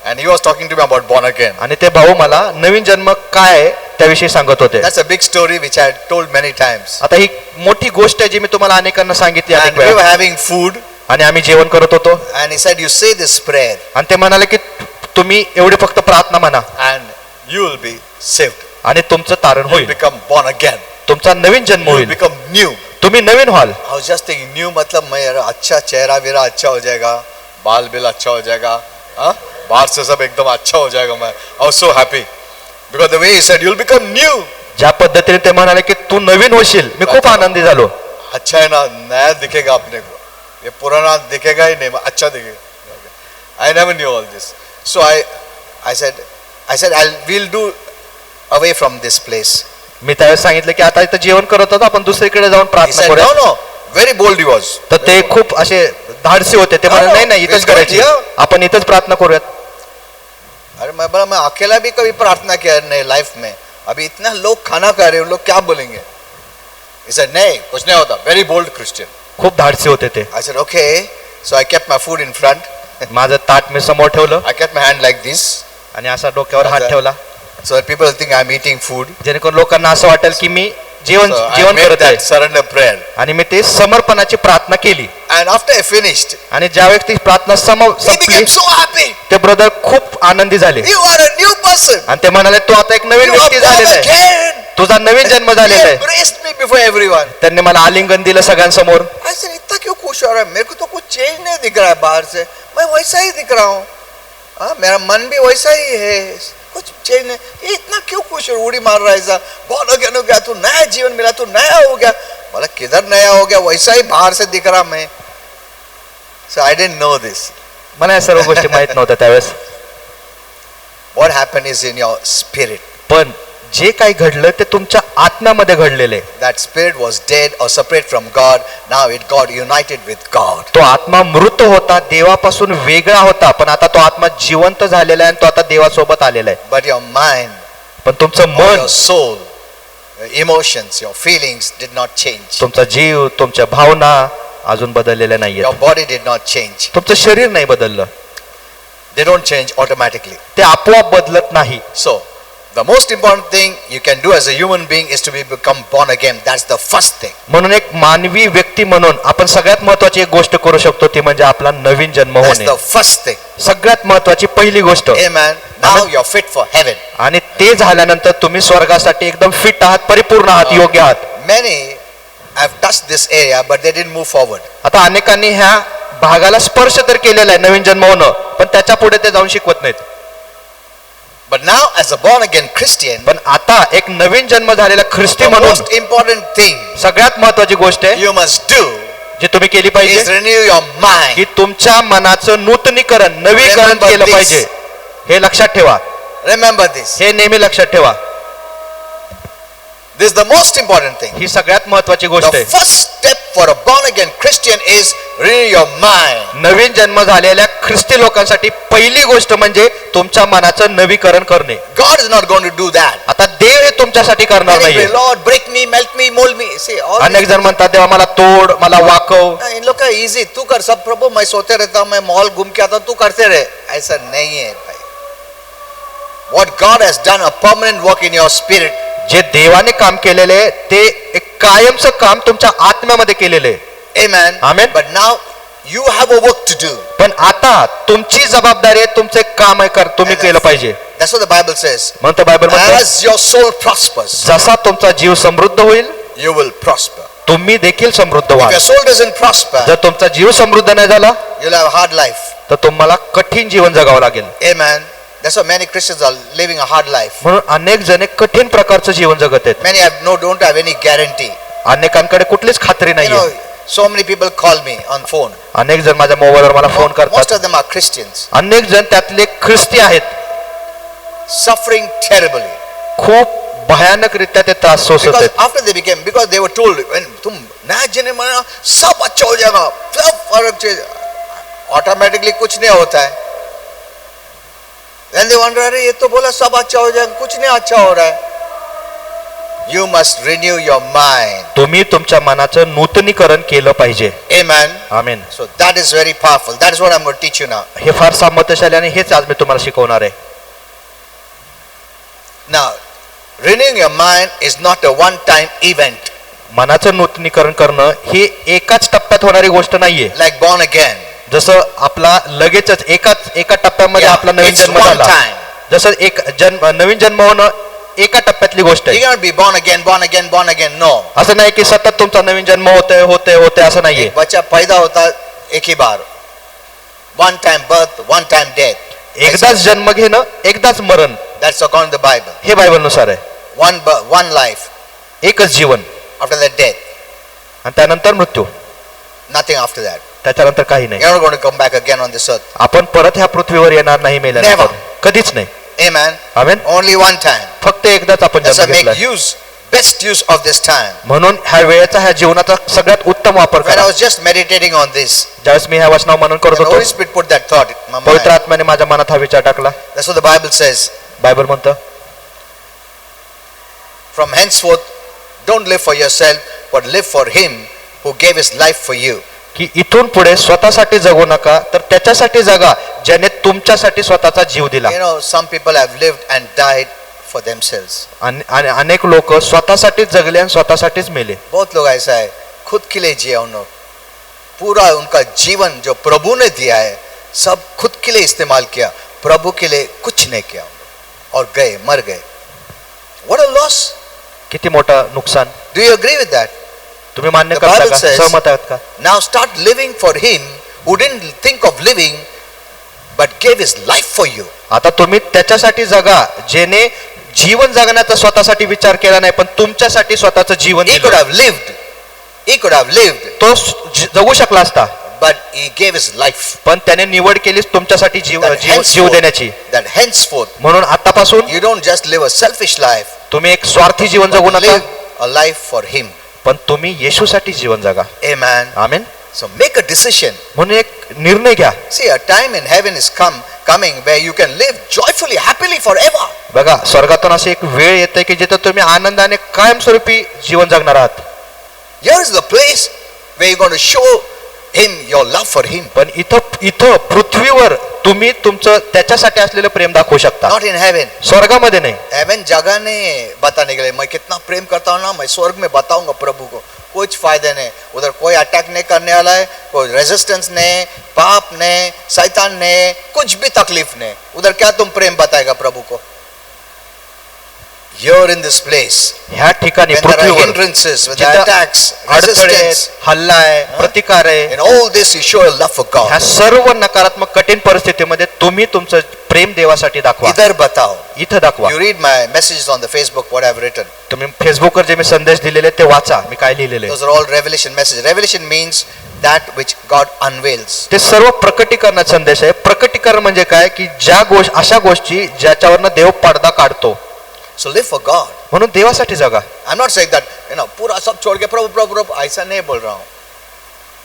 And he was talking to me about born again. आणि ते भाऊ मला नवीन जन्म काय त्याविषयी सांगत होते. That's a big story which I had told many times. आता ही मोठी गोष्ट आहे जी मी तुम्हाला अनेकांना सांगितली अनेक And we were वेळा. having food, आणि आम्ही जेवण करत होतो and he said, "You say this prayer, आणि ते म्हणाले की तुम्ही एवढी फक्त प्रार्थना म्हणा and you will be saved. आणि तुमचं तारण You will होईल, become born again. तुमचा नवीन जन्म You will होईल, become new." तुम्ही नवीन व्हाल. I was just thinking, new मतलब मेरा अच्छा चेहरा वेरा अच्छा हो जाएगा, बाल बिल अच्छा हो जाएगा, हाँ? बाहर से सब एकदम अच्छा हो जाएगा. मैं I was so happy because the way he said, "You'll become new." ज्या पद्धतीने ते म्हणाले की तू नवीन होशील, मी खूप आनंदी झालो. अच्छा है ना, नया दिखेगा अपने को, ये पुराना दिखेगा ही नहीं, अच्छा दिखेगा. I never knew all this. So I said we'll do away from this place. मी त्यावेळेस सांगितलं की आता इथं जेवण करत होतो, आपण दुसरीकडे जाऊन He प्रार्थना said, करूया. "No. Very bold he was." तर ते खूप असे धाडसी होते. ते म्हणाले नाही नाही, इथंच करायची, आपण इथंच प्रार्थना करूयात. अरे मैं बोला, मैं अकेला भी कभी प्रार्थना किया नहीं लाइफ में, अभी इतना लोग खाना खा रहे हैं, लोग क्या बोलेंगे? He said, नहीं कुछ नहीं होता. Very bold Christian. खूप धाडसी होते ते. I said, okay. So I kept my food in front. माझं ताट मी समोर ठेवलं I kept my hand like this, आणि असा डोक्यावर हात ठेवला, so that people think I'm eating food. जेणेकरून लोकांना असं वाटेल की मी जेवण So I जेवण made करत आहे. that surrender prayer. आणि मी ते समर्पणाची प्रार्थना केली. And after I finished, आणि ज्यावेळेस ती प्रार्थना he संपली, became so happy. ते ब्रदर खूप आनंदी झाले You are a new person. आणि ते म्हणाले तू आता एक नवीन You are व्यक्ती born झालेला आहे, again. तुझा नवीन जन्म He झालेला आहे. embraced me before everyone. त्यांनी मला आलिंगन दिलं सगळ्यांसमोर. I said, इतना क्यों खुश हो रहा है? मेरे को तो कुछ चेंज नहीं दिख रहा है बाहर से, मैं वैसा ही दिख रहा हूँ. हाँ, मेरा मन भी वैसा ही है, कुछ चेंज नहीं. ये इतना क्यों खुश हो, उड़ी मार रहा है ऐसा? बहुत अज्ञान हो गया, तू नया जीवन मिला, तू नया हो गया. बोला किधर नया हो गया, वैसा ही बाहर से दिख रहा मैं. So I didn't know this. मला या सर्व गोष्टी माहित नव्हत्या त्यावेळेस. What happened is in your spirit. पण जे काही घडलं ते तुमच्या आत्म्यामध्ये घडलेलं आहे. That spirit was dead or separate from God. Now it got united with God. तो आत्मा मृत होता, देवापासून वेगळा होता, पण आता तो आत्मा जिवंत झालेला आहे आणि तो आता देवासोबत आलेला आहे. But your mind, पण तुमचं or मन, your soul, your emotions, your feelings did not change. तुमचा जीव, तुमच्या भावना अजून बदललेल्या नाहीये. Your body did not change. तुमचं शरीर नाही बदललं, They don't change automatically. ते आपोआप बदलत नाही. So, the most important thing you can do as a human being is to become born again. That's the first thing. म्हणून एक मानवी व्यक्ती म्हणून आपण सगळ्यात महत्वाची एक गोष्ट करू शकतो, ती म्हणजे आपला नवीन जन्म That's होणे. the first thing. सगळ्यात महत्वाची पहिली गोष्ट. Amen. Now you're fit for heaven. आणि ते झाल्यानंतर तुम्ही स्वर्गासाठी एकदम फिट आहात, परिपूर्ण आहात, योग्य आहात. Many have touched this area, but they didn't move forward. आता अनेकांनी ह्या भागाला स्पर्श तर केलेला आहे नवीन जन्म होणं, पण त्याच्या पुढे ते जाऊन शिकवत नाहीत. But now, as a born again Christian, पण आता एक नवीन जन्म झालेला ख्रिस्ती the म्हणून most important thing सगळ्यात महत्वाची गोष्ट आहे you must do जी तुम्ही केली is पाहिजे, renew your mind. की तुमच्या मनाचं नूतनीकरण, नवीकरण Remember केलं this. पाहिजे. हे लक्षात ठेवा, Remember this. हे नेहमी लक्षात ठेवा. This is the most important thing. ही सगळ्यात महत्वाची गोष्ट The आहे. first step for a born again Christian is renew your mind. नवीन जन्म झालेल्या ख्रिस्ती लोकांसाठी पहिली गोष्ट म्हणजे तुमच्या मनाचं नवीकरण करणे. God is not going to do that. आता देव हे तुमच्यासाठी करणार Many नाहीये. pray, Lord, break me, melt me, mold me. See, all अनेक this. जण म्हणतात देवा मला तोड, मला वाकव. इन लोग का easy. तू कर सब प्रभु, मैं सोते रहता हूं, मैं मॉल घूम के आता हूं, तू करते रहे. ऐसा नहीं है भाई. What God has done, a permanent work in your spirit. जे देवाने काम केलेले आहे ते एक कायमचं काम तुमच्या आत्म्यामध्ये केलेले आहे. Amen. Amen. But now you have a work to do. पण आता तुमची जबाबदारी आहे, तुमचं एक काम आहे, तुम्ही केलं पाहिजे. That's what the Bible says. म्हणतो बायबल म्हणतो, As your soul prospers, जसा तुमचा जीव समृद्ध होईल you will prosper. तुम्ही देखील समृद्ध If व्हाल. your soul doesn't prosper, जर तुमचा जीव समृद्ध नाही झाला you'll have a hard life. तर तुम्हाला कठीण जीवन जगावं लागेल. Amen. That's why many Christians are living a hard life. म्हणून अनेक जण कठीण प्रकारचं जीवन जगत आहेत. Many don't have any guarantee. अनेकांकडे कुठलीच खात्री You नाहीये. know, so many people call me on phone. अनेक जण माझ्या मोबाईलवर मला फोन Most करतात. of them are Christians, अनेक जण त्यातले ख्रिस्ती आहेत. suffering terribly. खूप भयानकरित्या ते त्रास सोसत Because आहेत. after they became, because they were told, when तुम नया जन्म में सब अच्छा हो जाएगा, सब फर्क चेंज, ऑटोमेटिकली कुछ नहीं होता है. Then they wonder, अरे ये तो बोला सब अच्छा हो जाएगा, कुछ नहीं अच्छा हो रहा है. You must renew your mind. तुम्ही तुमच्या मनाचं नूतनीकरण केलं पाहिजे. Amen. Amen. So that is very powerful. That is what I'm going to teach you now. हे फार सामर्थ्यशाली आणि हेच आज मी तुम्हाला शिकवणार आहे. Now, renewing your mind is not a one-time event मनाचं नूतनीकरण करणं ही एकाच टप्प्यात होणारी गोष्ट नाहीये. like born again. जसं आपला लगेचच एका टप्प्यामध्ये Yeah, आपला नवीन it's जन्म one झाला. time. जसं एक नवीन जन्म होणं एका टप्प्यातली गोष्ट You आहे. cannot be born again, born again, born again. No. असं नाही की सतत तुमचा नवीन जन्म होते असं नाहीये. एक बच्चा पैदा होता एक ही बार. One time birth, one time death. एकदाच जन्म घेणं एकदाच मरण That's according to the Bible. हे बायबलनुसार आहे. One life. एकच जीवन After that, death. आणि त्यानंतर मृत्यू. Nothing after that. त्याच्यानंतर काही नाही. You're not going to come back again on this earth. आपण परत ह्या पृथ्वीवर येणार नाही मेल्यानंतर. Never. कधीच नाही. Amen. आमेन. Only one time. फक्त एकदाच आपण That's why जन्म make घेतलाय. best use of this time. म्हणून ह्या वेळेचा ह्या जीवनाचा सगळ्यात उत्तम वापर When I करा. was just meditating on this, ज्यावेळेस मी ह्या वचनावर मनन करत the होतो, Holy Spirit put that thought in my पवित्र mind. आत्म्याने माझ्या मनात हा विचार टाकला. That's what the Bible says. Bible म्हणतं, From henceforth, don't live for yourself, but live for Him who gave His life for you. की इथून पुढे स्वतःसाठी जगू नका, तर त्याच्यासाठी जगा ज्याने तुमच्यासाठी स्वतःचा जीव दिला. You know, some people have lived and died for themselves. आणि अनेक लोक स्वतःसाठीच जगले आणि स्वतःसाठीच मेले. बहुत लोग ऐसा है, खुद के लिए जिया उन्होंने. पूरा उनका जीवन जो प्रभु ने दिया है, सब खुद के लिए इस्तेमाल किया, प्रभु के लिए कुछ नहीं किया और गए, मर गए. What a loss. किती मोठं नुकसान. Do you agree with that? तुम्ही मान्य The करता Bible का, says- सहमत आहात का? Now start living for Him who didn't think of living but gave His life for you. आता तुम्ही त्याच्यासाठी जगा जेने जीवन जगण्याचा स्वतःसाठी विचार केला नाही, पण तुमच्यासाठी स्वतःचं जीवन He could दिलं. have lived. He could have lived, तो जगू शकला असता, but He gave His life. पण त्याने निवड केलीच तुमच्यासाठी जीव देण्याची. That henceforth, म्हणून आतापासून you don't just live a selfish life, तुम्ही एक स्वार्थी जीवन जगू but नका, live a life for Him. पण तुम्ही येशूसाठी जीवन जगा. Amen. Amen. So make a decision. म्हणून एक निर्णय घ्या. See, a time in heaven is coming where you can live joyfully, happily forever. बघा, स्वर्गातून अशी एक वेळ येते की जिथे तुम्ही आनंदाने कायमस्वरूपी जीवन जगणार आहात. Here is the place where you're going to show Him your love for Him. पण इथं पृथ्वीवर तुम्ही तुमचं त्याच्यासाठी असलेलं प्रेम दाखवू शकता. Not in heaven. स्वर्गामध्ये नाही. हेवन जगह नहीं बताने के लिए. मैं कितना प्रेम करता हूँ ना, मैं स्वर्ग में बताऊंगा प्रभु को. कुछ फायदे नहीं. उधर कोई अटैक नहीं करने वाला है, कोई रेजिस्टेंस नहीं, पाप नहीं, शैतान नहीं, कुछ भी तकलीफ नहीं. उधर क्या तुम प्रेम बताएगा प्रभु को? Here in this place, ह्या ठिकाणी when there are पृथ्वीवर hindrances, when there जिथं are attacks, अडथळे आहेत, resistance, हल्ला आहे, प्रतिकार आहे, in all this you show a love for ह्या God. सर्व नकारात्मक कठीण परिस्थितीमध्ये तुम्ही तुमचं प्रेम देवासाठी दाखवा. इधर बताओ. इथं दाखवा. You read my messages on the Facebook, what I've written. तुम्ही फेसबुकवर जे मी संदेश दिलेले ते वाचा. मी काय लिहिलेले Those are all revelation messages. Revelation means that which God unveils. ते सर्व प्रकटीकरणाचा संदेश आहे. प्रकटीकरण म्हणजे काय, की अशा गोष्टी ज्याच्यावरनं देव पडदा काढतो. So live for God. म्हणून देवासाठी जगा. I'm not saying that, पूरा सब छोड़ के प्रभु प्रभु प्रभु, ऐसा नहीं बोल रहा हूँ.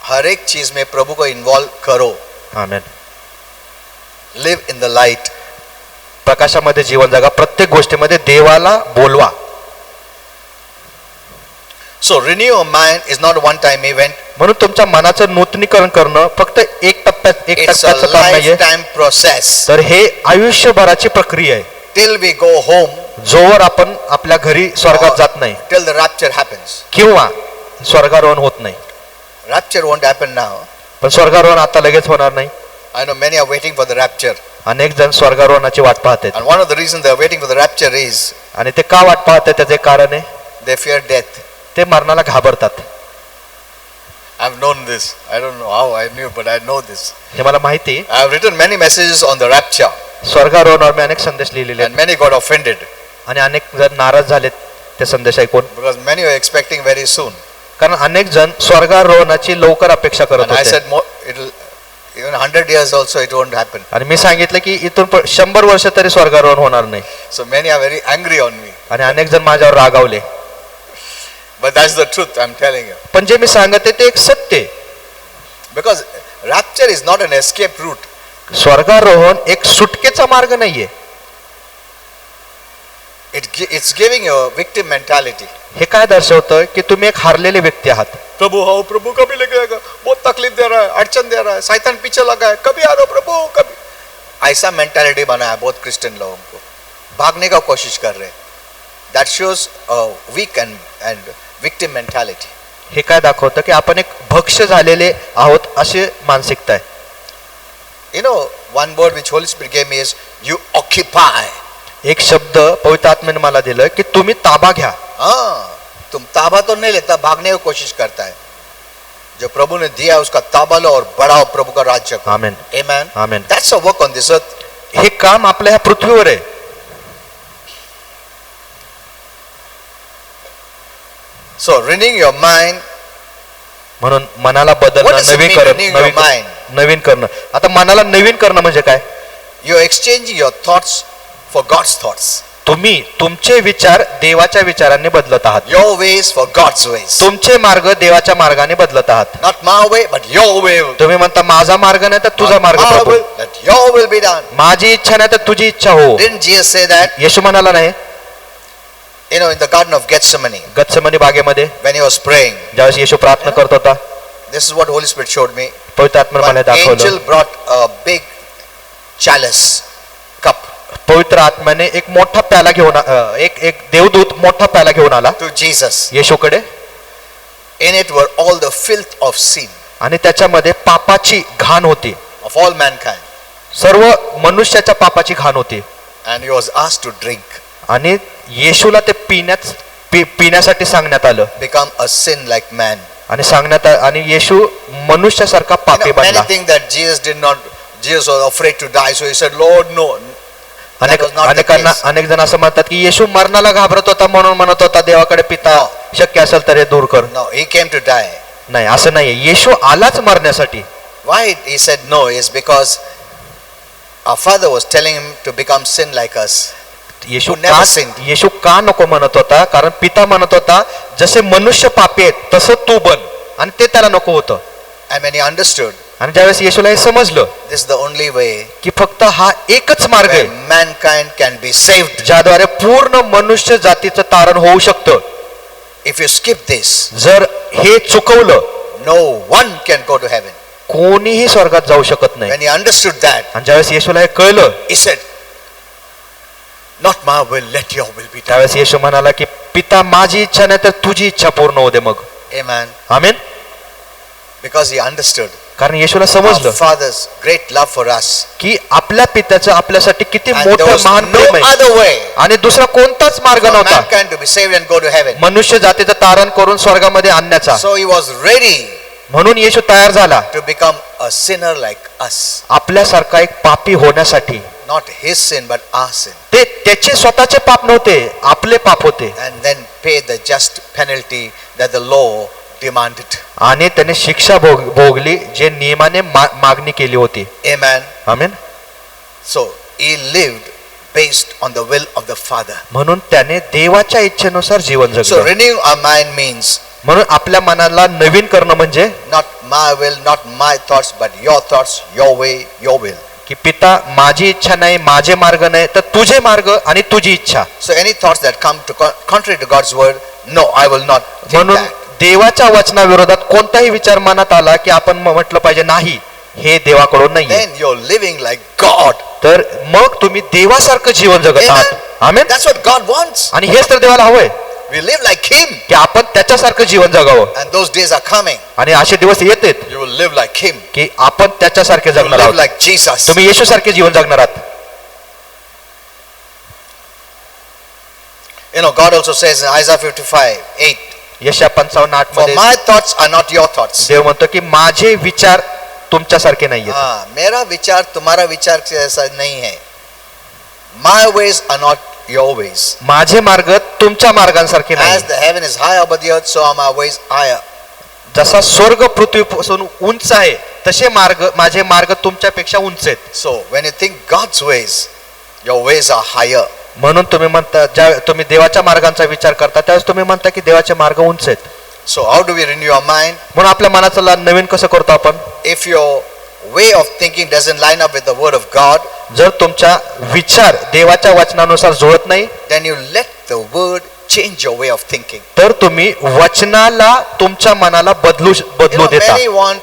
हर एक चीज में प्रभु को इन्वॉल्व करो. आमेन. Live in the light. प्रकाशामध्ये जीवन जगा. प्रत्येक गोष्टीमध्ये देवाला बोलवा. So renew your mind is not a one-time event. म्हणून तुमच्या मनाचं नूतनीकरण करणं फक्त एक It's a टप्प्याचं काम नाहीये, lifetime process. तर हे आयुष्यभराची प्रक्रिया आहे. Till we go home, जोवर आपण आपल्या घरी स्वर्गात जात नाही till the rapture happens. किंवा स्वर्गारोहण होत नाही. Rapture won't happen now. पण स्वर्गारोहण आता लगेच होणार नाही. I know many are waiting for the rapture. अनेक जण स्वर्गारोहणाची वाट पाहतात. And one of the reasons they are waiting for the rapture is आणि ते का वाट पाहतात त्याचे कारण आहे, they fear death. ते मरणाला घाबरतात. I've known this. I don't know how I knew, but I know this. हे मला माहिती. I have written many messages on the rapture. स्वर्गारोहणावर मी अनेक संदेश लिहिलेले आहेत and many got offended आणि अनेक जण नाराज झालेत ते संदेश ऐकून, because many were expecting very soon. कारण अनेक जण स्वर्गारोहणाची लवकर अपेक्षा करत And I होते. said, it'll even 100 years also it won't happen. आणि मी सांगितलं की इथून 100 वर्ष तरी स्वर्गारोहण होणार नाही. So many are very angry on me. आणि अनेक जण माझ्यावर रागावले. But that's the truth I'm telling you. पण जे मी सांगते ते एक सत्य आहे. Because rapture is not an escape route. स्वर्गारोहण एक सुटकेचा मार्ग नाहीये. It's giving you a victim mentality. हे काय दर्शवतं की तुम्ही एक हारलेले व्यक्ती आहात. प्रभु हो प्रभु कभी लेके आएगा, बहुत तकलीफ दे रहा है, अड़चन दे रहा है, शैतान पीछे लगा है, कभी आ रहा प्रभु कभी. ऐसा मेंटालिटी बनाया बहुत क्रिश्चियन लोगों को, भागने का कोशिश कर रहे. That shows a weak and victim mentality. हे काय दाखवतं की आपण एक भक्ष्य झालेले आहोत असे मानसिकता आहे. You know, one word which Holy Spirit gave me is you occupy. एक शब्द पवित्र आत्म्याने मला दिलं की तुम्ही ताबा घ्या. हाँ, तुम ताबा तो नहीं लेता, भागने की कोशिश करता है. जो प्रभु ने दिया उसका ताबा लो और बढ़ाओ प्रभु का राज्य को. आमेन. Amen. Amen. That's a work on this earth. हे काम आपल्या ह्या पृथ्वीवर आहे. So renewing your mind. म्हणून मनाला What बदलणं, does it Naveen mean, renewing your mind? नवीन करणं. आता मनाला नवीन करणं म्हणजे काय? You're exchanging your thoughts for God's thoughts. तुम्ही तुमचे विचार देवाच्या विचारांनी बदलत आहात. Your ways for God's ways. तुमचे मार्ग देवाच्या मार्गाने बदलत आहात. Not my way, but your way. तुम्ही म्हणता माझा मार्ग नाही तर तुझा Not मार्ग my Prabhu. will, that your will be done. माझी इच्छा नाही तर तुझी इच्छा हो. Didn't Jesus say that? येशू म्हणाला नाही You know, in the Garden of Gethsemane, गत्सेमनी बागेमध्ये when he was praying, ज्यावेळेस येशू प्रार्थना करत होता, this is what Holy Spirit showed me. पवित्र आत्म्याने मला One दाखवलं. angel brought a big chalice, cup, पवित्र आत्म्याने एक मोठा प्याला घेऊन एक देवदूत मोठा प्याला घेऊन आला to Jesus. येशूकडे. In it were all the filth of sin आणि त्याच्यामध्ये पापाची घाण होती. of all mankind. सर्व मनुष्याच्या पापाची घाण होती. And he was asked to drink, आणि येशूला ते पिण्यासाठी सांगण्यात आलं. become a sin like man. आणि आणि येशू मनुष्यासारखा You पापी know, many बनला. think that Jesus was afraid to die, so he said, Lord, no. That was not the case. अनेक जण असं म्हणतात की येशू मरणाला घाबरत होता म्हणून म्हणत होता देवाकडे पिता शक्य असेल तर हे दूर कर. No, he came to die. नाही, असं नाहीये. येशू आलाच मरण्यासाठी. Why he said no is because our Father was telling him to become sin like us. Yeshu Who never sinned. येशू का नको म्हणत होता? कारण पिता म्हणत होता जसे मनुष्य पापी आहेत तसं तू बन, आणि ते त्याला नको होतं. And when he understood, आणि ज्यावेळेस येशूला हे समजलं this is the only way की फक्त हा एकच मार्ग where आहे mankind can be saved. ज्याद्वारे पूर्ण मनुष्य जातीचं तारण होऊ शकतं. If you skip this, जर हे चुकवलं no one can go to heaven. कोणीही स्वर्गात जाऊ शकत नाही. When he understood that, आणि ज्यावेळेस येशूला हे कळलं he said, not my will, let your will be done. त्यावेळेस येशू म्हणाला की पिता माझी इच्छा नाही तर तुझी इच्छा पूर्ण होऊ दे मग. Amen. Amen. Because he understood कारण येशूला our समजलं Father's great love for us. की आपल्या पित्याचं आपल्यासाठी किती And there मोठं was महान no प्रेम आहे. other way आणि दुसरा कोणताच मार्ग for नव्हता mankind to be saved and go to heaven. मनुष्य जातीचं तारण करून स्वर्गामध्ये आणण्याचा. So he was ready म्हणून येशू तयार झाला to become a sinner like us. आपल्यासारखा एक पापी होण्यासाठी. Not his sin, but our sin. ते त्याचे स्वतःचे पाप नव्हते, आपले पाप होते. And then pay the just penalty that the law demanded. आणि त्याने शिक्षा भोगली जे नियमाने मागणी केली होती. Amen. Amen. So he lived based on the will of the Father. म्हणून त्याने देवाच्या इच्छेनुसार जीवन So जगलं. renewing our mind means म्हणून आपल्या मनाला नवीन करणं म्हणजे not my will, not my thoughts, but your thoughts, your way, your will. की पिता माझी इच्छा नाही, माझे मार्ग नाही तर तुझे मार्ग आणि तुझी इच्छा. So any thoughts that come to contrary to God's word, no, I will not think म्हणून that. देवाच्या वचनाविरोधात कोणताही विचार मनात आला की आपण म्हटलं पाहिजे नाही, हे देवाकडून नाहीये. Then you're living like God. तर मग तुम्ही देवासारखं जीवन जगत आहात. आमेन. That's what God wants. आणि हेच तर देवाला हवंय We live like Him. की आपण त्याच्यासारखं जीवन जगावं. And those days are coming. आणि असे दिवस येतात You will live like Him. की आपण त्याच्यासारखे You will जगणार live आहोत. like Jesus. तुम्ही येशूसारखे जीवन जगणार आहात. You know, God also says in Isaiah 55:8, यशया 55:8 for मध्ये my thoughts are not your thoughts. देव म्हणतो की माझे विचार तुमच्यासारखे नाहीयेत. मेरा विचार तुम्हारा विचार जैसा नहीं है. My ways are not your ways. माझे मार्ग तुमच्या मार्गांसारखे As नाही. the heaven is high above the earth, so are my ways higher. जसा स्वर्ग पृथ्वीपासून उंच आहे तसे माझे मार्ग तुमच्यापेक्षा उंच आहेत. So when you think God's ways, your ways are higher. म्हणून तुम्ही म्हणता, ज्या तुम्ही देवाच्या मार्गांचा विचार करता त्यावेळेस तुम्ही म्हणता की देवाचे मार्ग उंच आहेत. So how do we renew our mind? म्हणून आपल्या मनाचा नवीन कसं करतो आपण? If your way of thinking doesn't line up with the word of God, जर तुमचा विचार देवाच्या वचनानुसार जुळत नाही then you let the word change your way of thinking. तर तुम्ही वचनाला तुमच्या मनाला बदलू देता. Many want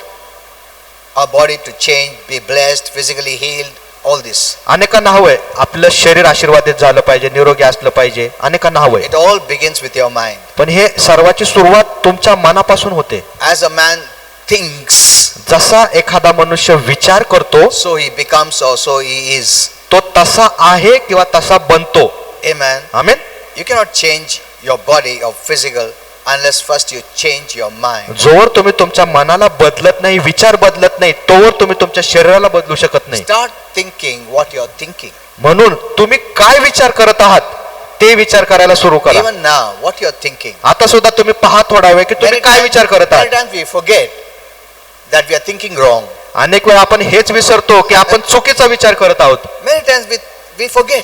our body to change, be blessed, physically healed, all this. अनेकांना हवंय आपलं शरीर आशीर्वादित झालं पाहिजे, निरोगी असलं पाहिजे, अनेकांना हवंय. It all begins with your mind. पण हे सर्वाची सुरुवात तुमच्या मनापासून होते. As a man thinks, जसा एखादा मनुष्य विचार करतो so he becomes or so he is. तो तसा आहे किंवा तसा बनतो. Amen. Amen. You cannot change your body or physical unless first you change your mind. जोवर तुम्ही तुमच्या मनाला बदलत नाही, विचार बदलत नाही, तोवर तुम्ही तुमच्या शरीराला बदलू शकत नाही. Start thinking what you're thinking. म्हणून तुम्ही काय विचार करत आहात ते विचार करायला सुरू करा. Even now, what you're thinking. आता सुद्धा तुम्ही पहा थोडा वेळ की तुम्ही काय विचार करत Many आहात. times we forget that we are thinking wrong. अनेक वेळा आपण हेच विसरतो की आपण चुकीचा विचार करत आहोत. Many times we forget.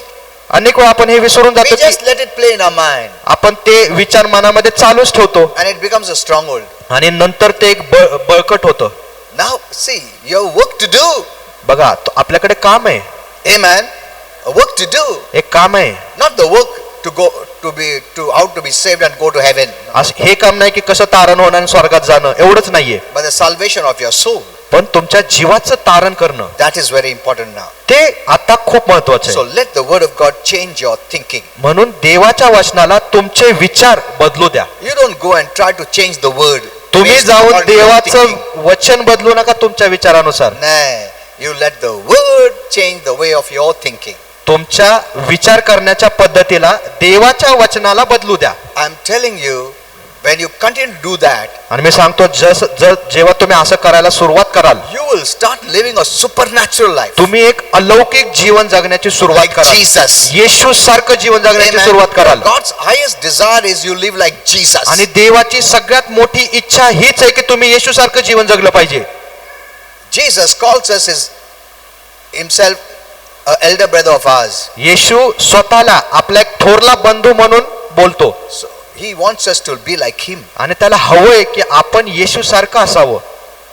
अनेक वेळा आपण हे विसरून We जातो just की let it play in our mind आपण ते विचार मनामध्ये चालूच ठेवतो and it becomes a stronghold. आणि नंतर ते एक बळकट होतं. Now, see, you have work to do. बघा आपल्याकडे काम आहे. Amen. A work to do. एक काम आहे. Not the work to go out to be saved and go to heaven. असं हे काम नाही की कसं तारण होणं आणि स्वर्गात जाणं एवढंच नाहीये. But the salvation of your soul. पण तुमच्या जीवाचं तारण करणं That is very important now. ते आता खूप महत्वाचं So आहे. let the word of God change your thinking. म्हणून देवाच्या वचनाला तुमचे विचार बदलू द्या. You don't go and try to change the word. तुम्ही based जाऊन on your देवाचं thinking. वचन बदलू नका तुमच्या विचारानुसार. Nay, you let the word change the way of your thinking. तुमच्या विचार करण्याच्या पद्धतीला देवाच्या वचनाला बदलू द्या. I'm telling you, when you continue to do that, आणि मी सांगतो जेव्हा तुम्ही असं करायला सुरुवात कराल you will start living a supernatural life. तुम्ही एक अलौकिक जीवन जगण्याची सुरुवात Like कराल. Jesus. येशू सारखं जीवन जगण्याची Amen. सुरुवात कराल. God's highest desire is you live like Jesus. आणि देवाची सगळ्यात मोठी इच्छा हीच आहे की तुम्ही येशू सारखं जीवन जगलं पाहिजे. Jesus calls us himself an elder brother of ours. येशू स्वतःला आपला एक थोरला बंधू म्हणून बोलतो. So he wants us to be like him. आणि त्याला हवंय की आपण येशू सारखं असावं.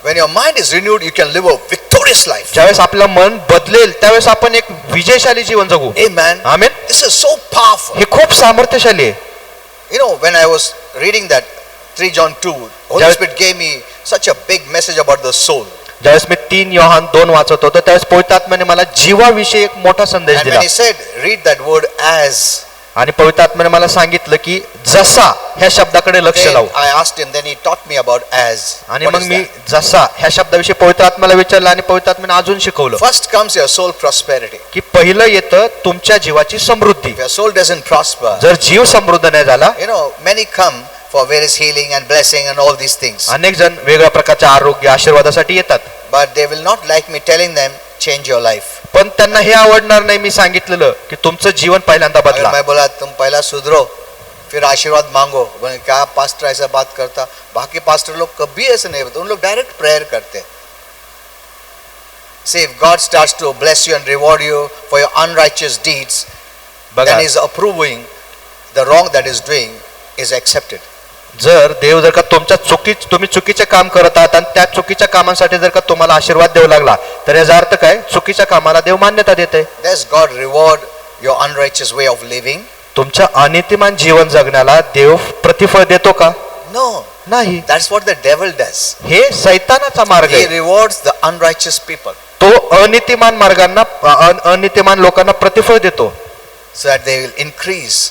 When your mind is renewed, you can live a victorious life. ज्यावेळेस आपलं मन बदलेल त्यावेळेस आपण एक विजयशाली जीवन जगू. Amen. Amen. This is so powerful. हे खूप सामर्थ्यशाली आहे. You know, when I was reading that 3 John 2, Holy Yeah. Spirit gave me such a big message about the soul. ज्यावेळेस मी 3 योहान 2 वाचत होतो त्यावेळेस पवित्र आत्म्याने मला जीवाविषयी एक मोठा संदेश And दिला. when he said, read that word as, आणि पवित्र आत्म्याने मला सांगितलं की जसा ह्या शब्दाकडे लक्ष then लावू. I asked him, then he taught me about as. आणि What मग is मी that? जसा ह्या शब्दाविषयी पवित्र आत्म्याला विचारलं आणि पवित्र आत्म्याने अजून शिकवलं First comes your soul prosperity. की पहिलं येतं तुमच्या जीवाची समृद्धी. If your soul doesn't prosper, जर जीव समृद्ध नाही झाला, you know, many come for various healing and blessing and all these things. अनेक जण वेगळ्या प्रकारच्या आरोग्य आशीर्वादासाठी येतात. But they will not like me telling them, change your life. पण त्यांना हे आवडणार नाही मी सांगितलेलं की तुमचं जीवन पहिल्यांदा अगर बदला. मैं बोला तुम पहला सुधरो फिर आशीर्वाद मांगो, बोले क्या पास्टर ऐसा बात करता. बाकी पास्टर लोग कभी ऐसे नहीं होते, उन लोग डायरेक्ट प्रेयर करते. See, if God starts to bless you and reward you for your unrighteous deeds, बघा, then He is approving the wrong that is doing is accepted. जर देव जर का तुम्ही चुकीचे काम करत आहात आणि त्या चुकीच्या कामांसाठी जर का तुम्हाला आशीर्वाद देऊ लागला तर याचा अर्थ काय? चुकीच्या कामाला देव मान्यता देते. Does God reward your unrighteous way of living? तुमच्या अनितिमान जीवन जगण्याला देव प्रतिफळ देतो का? No. नाही. That's what the devil does. हे सैतानाचा मार्ग He आहे. rewards the unrighteous people तो अनितिमान लोकांना प्रतिफळ देतो so that they will increase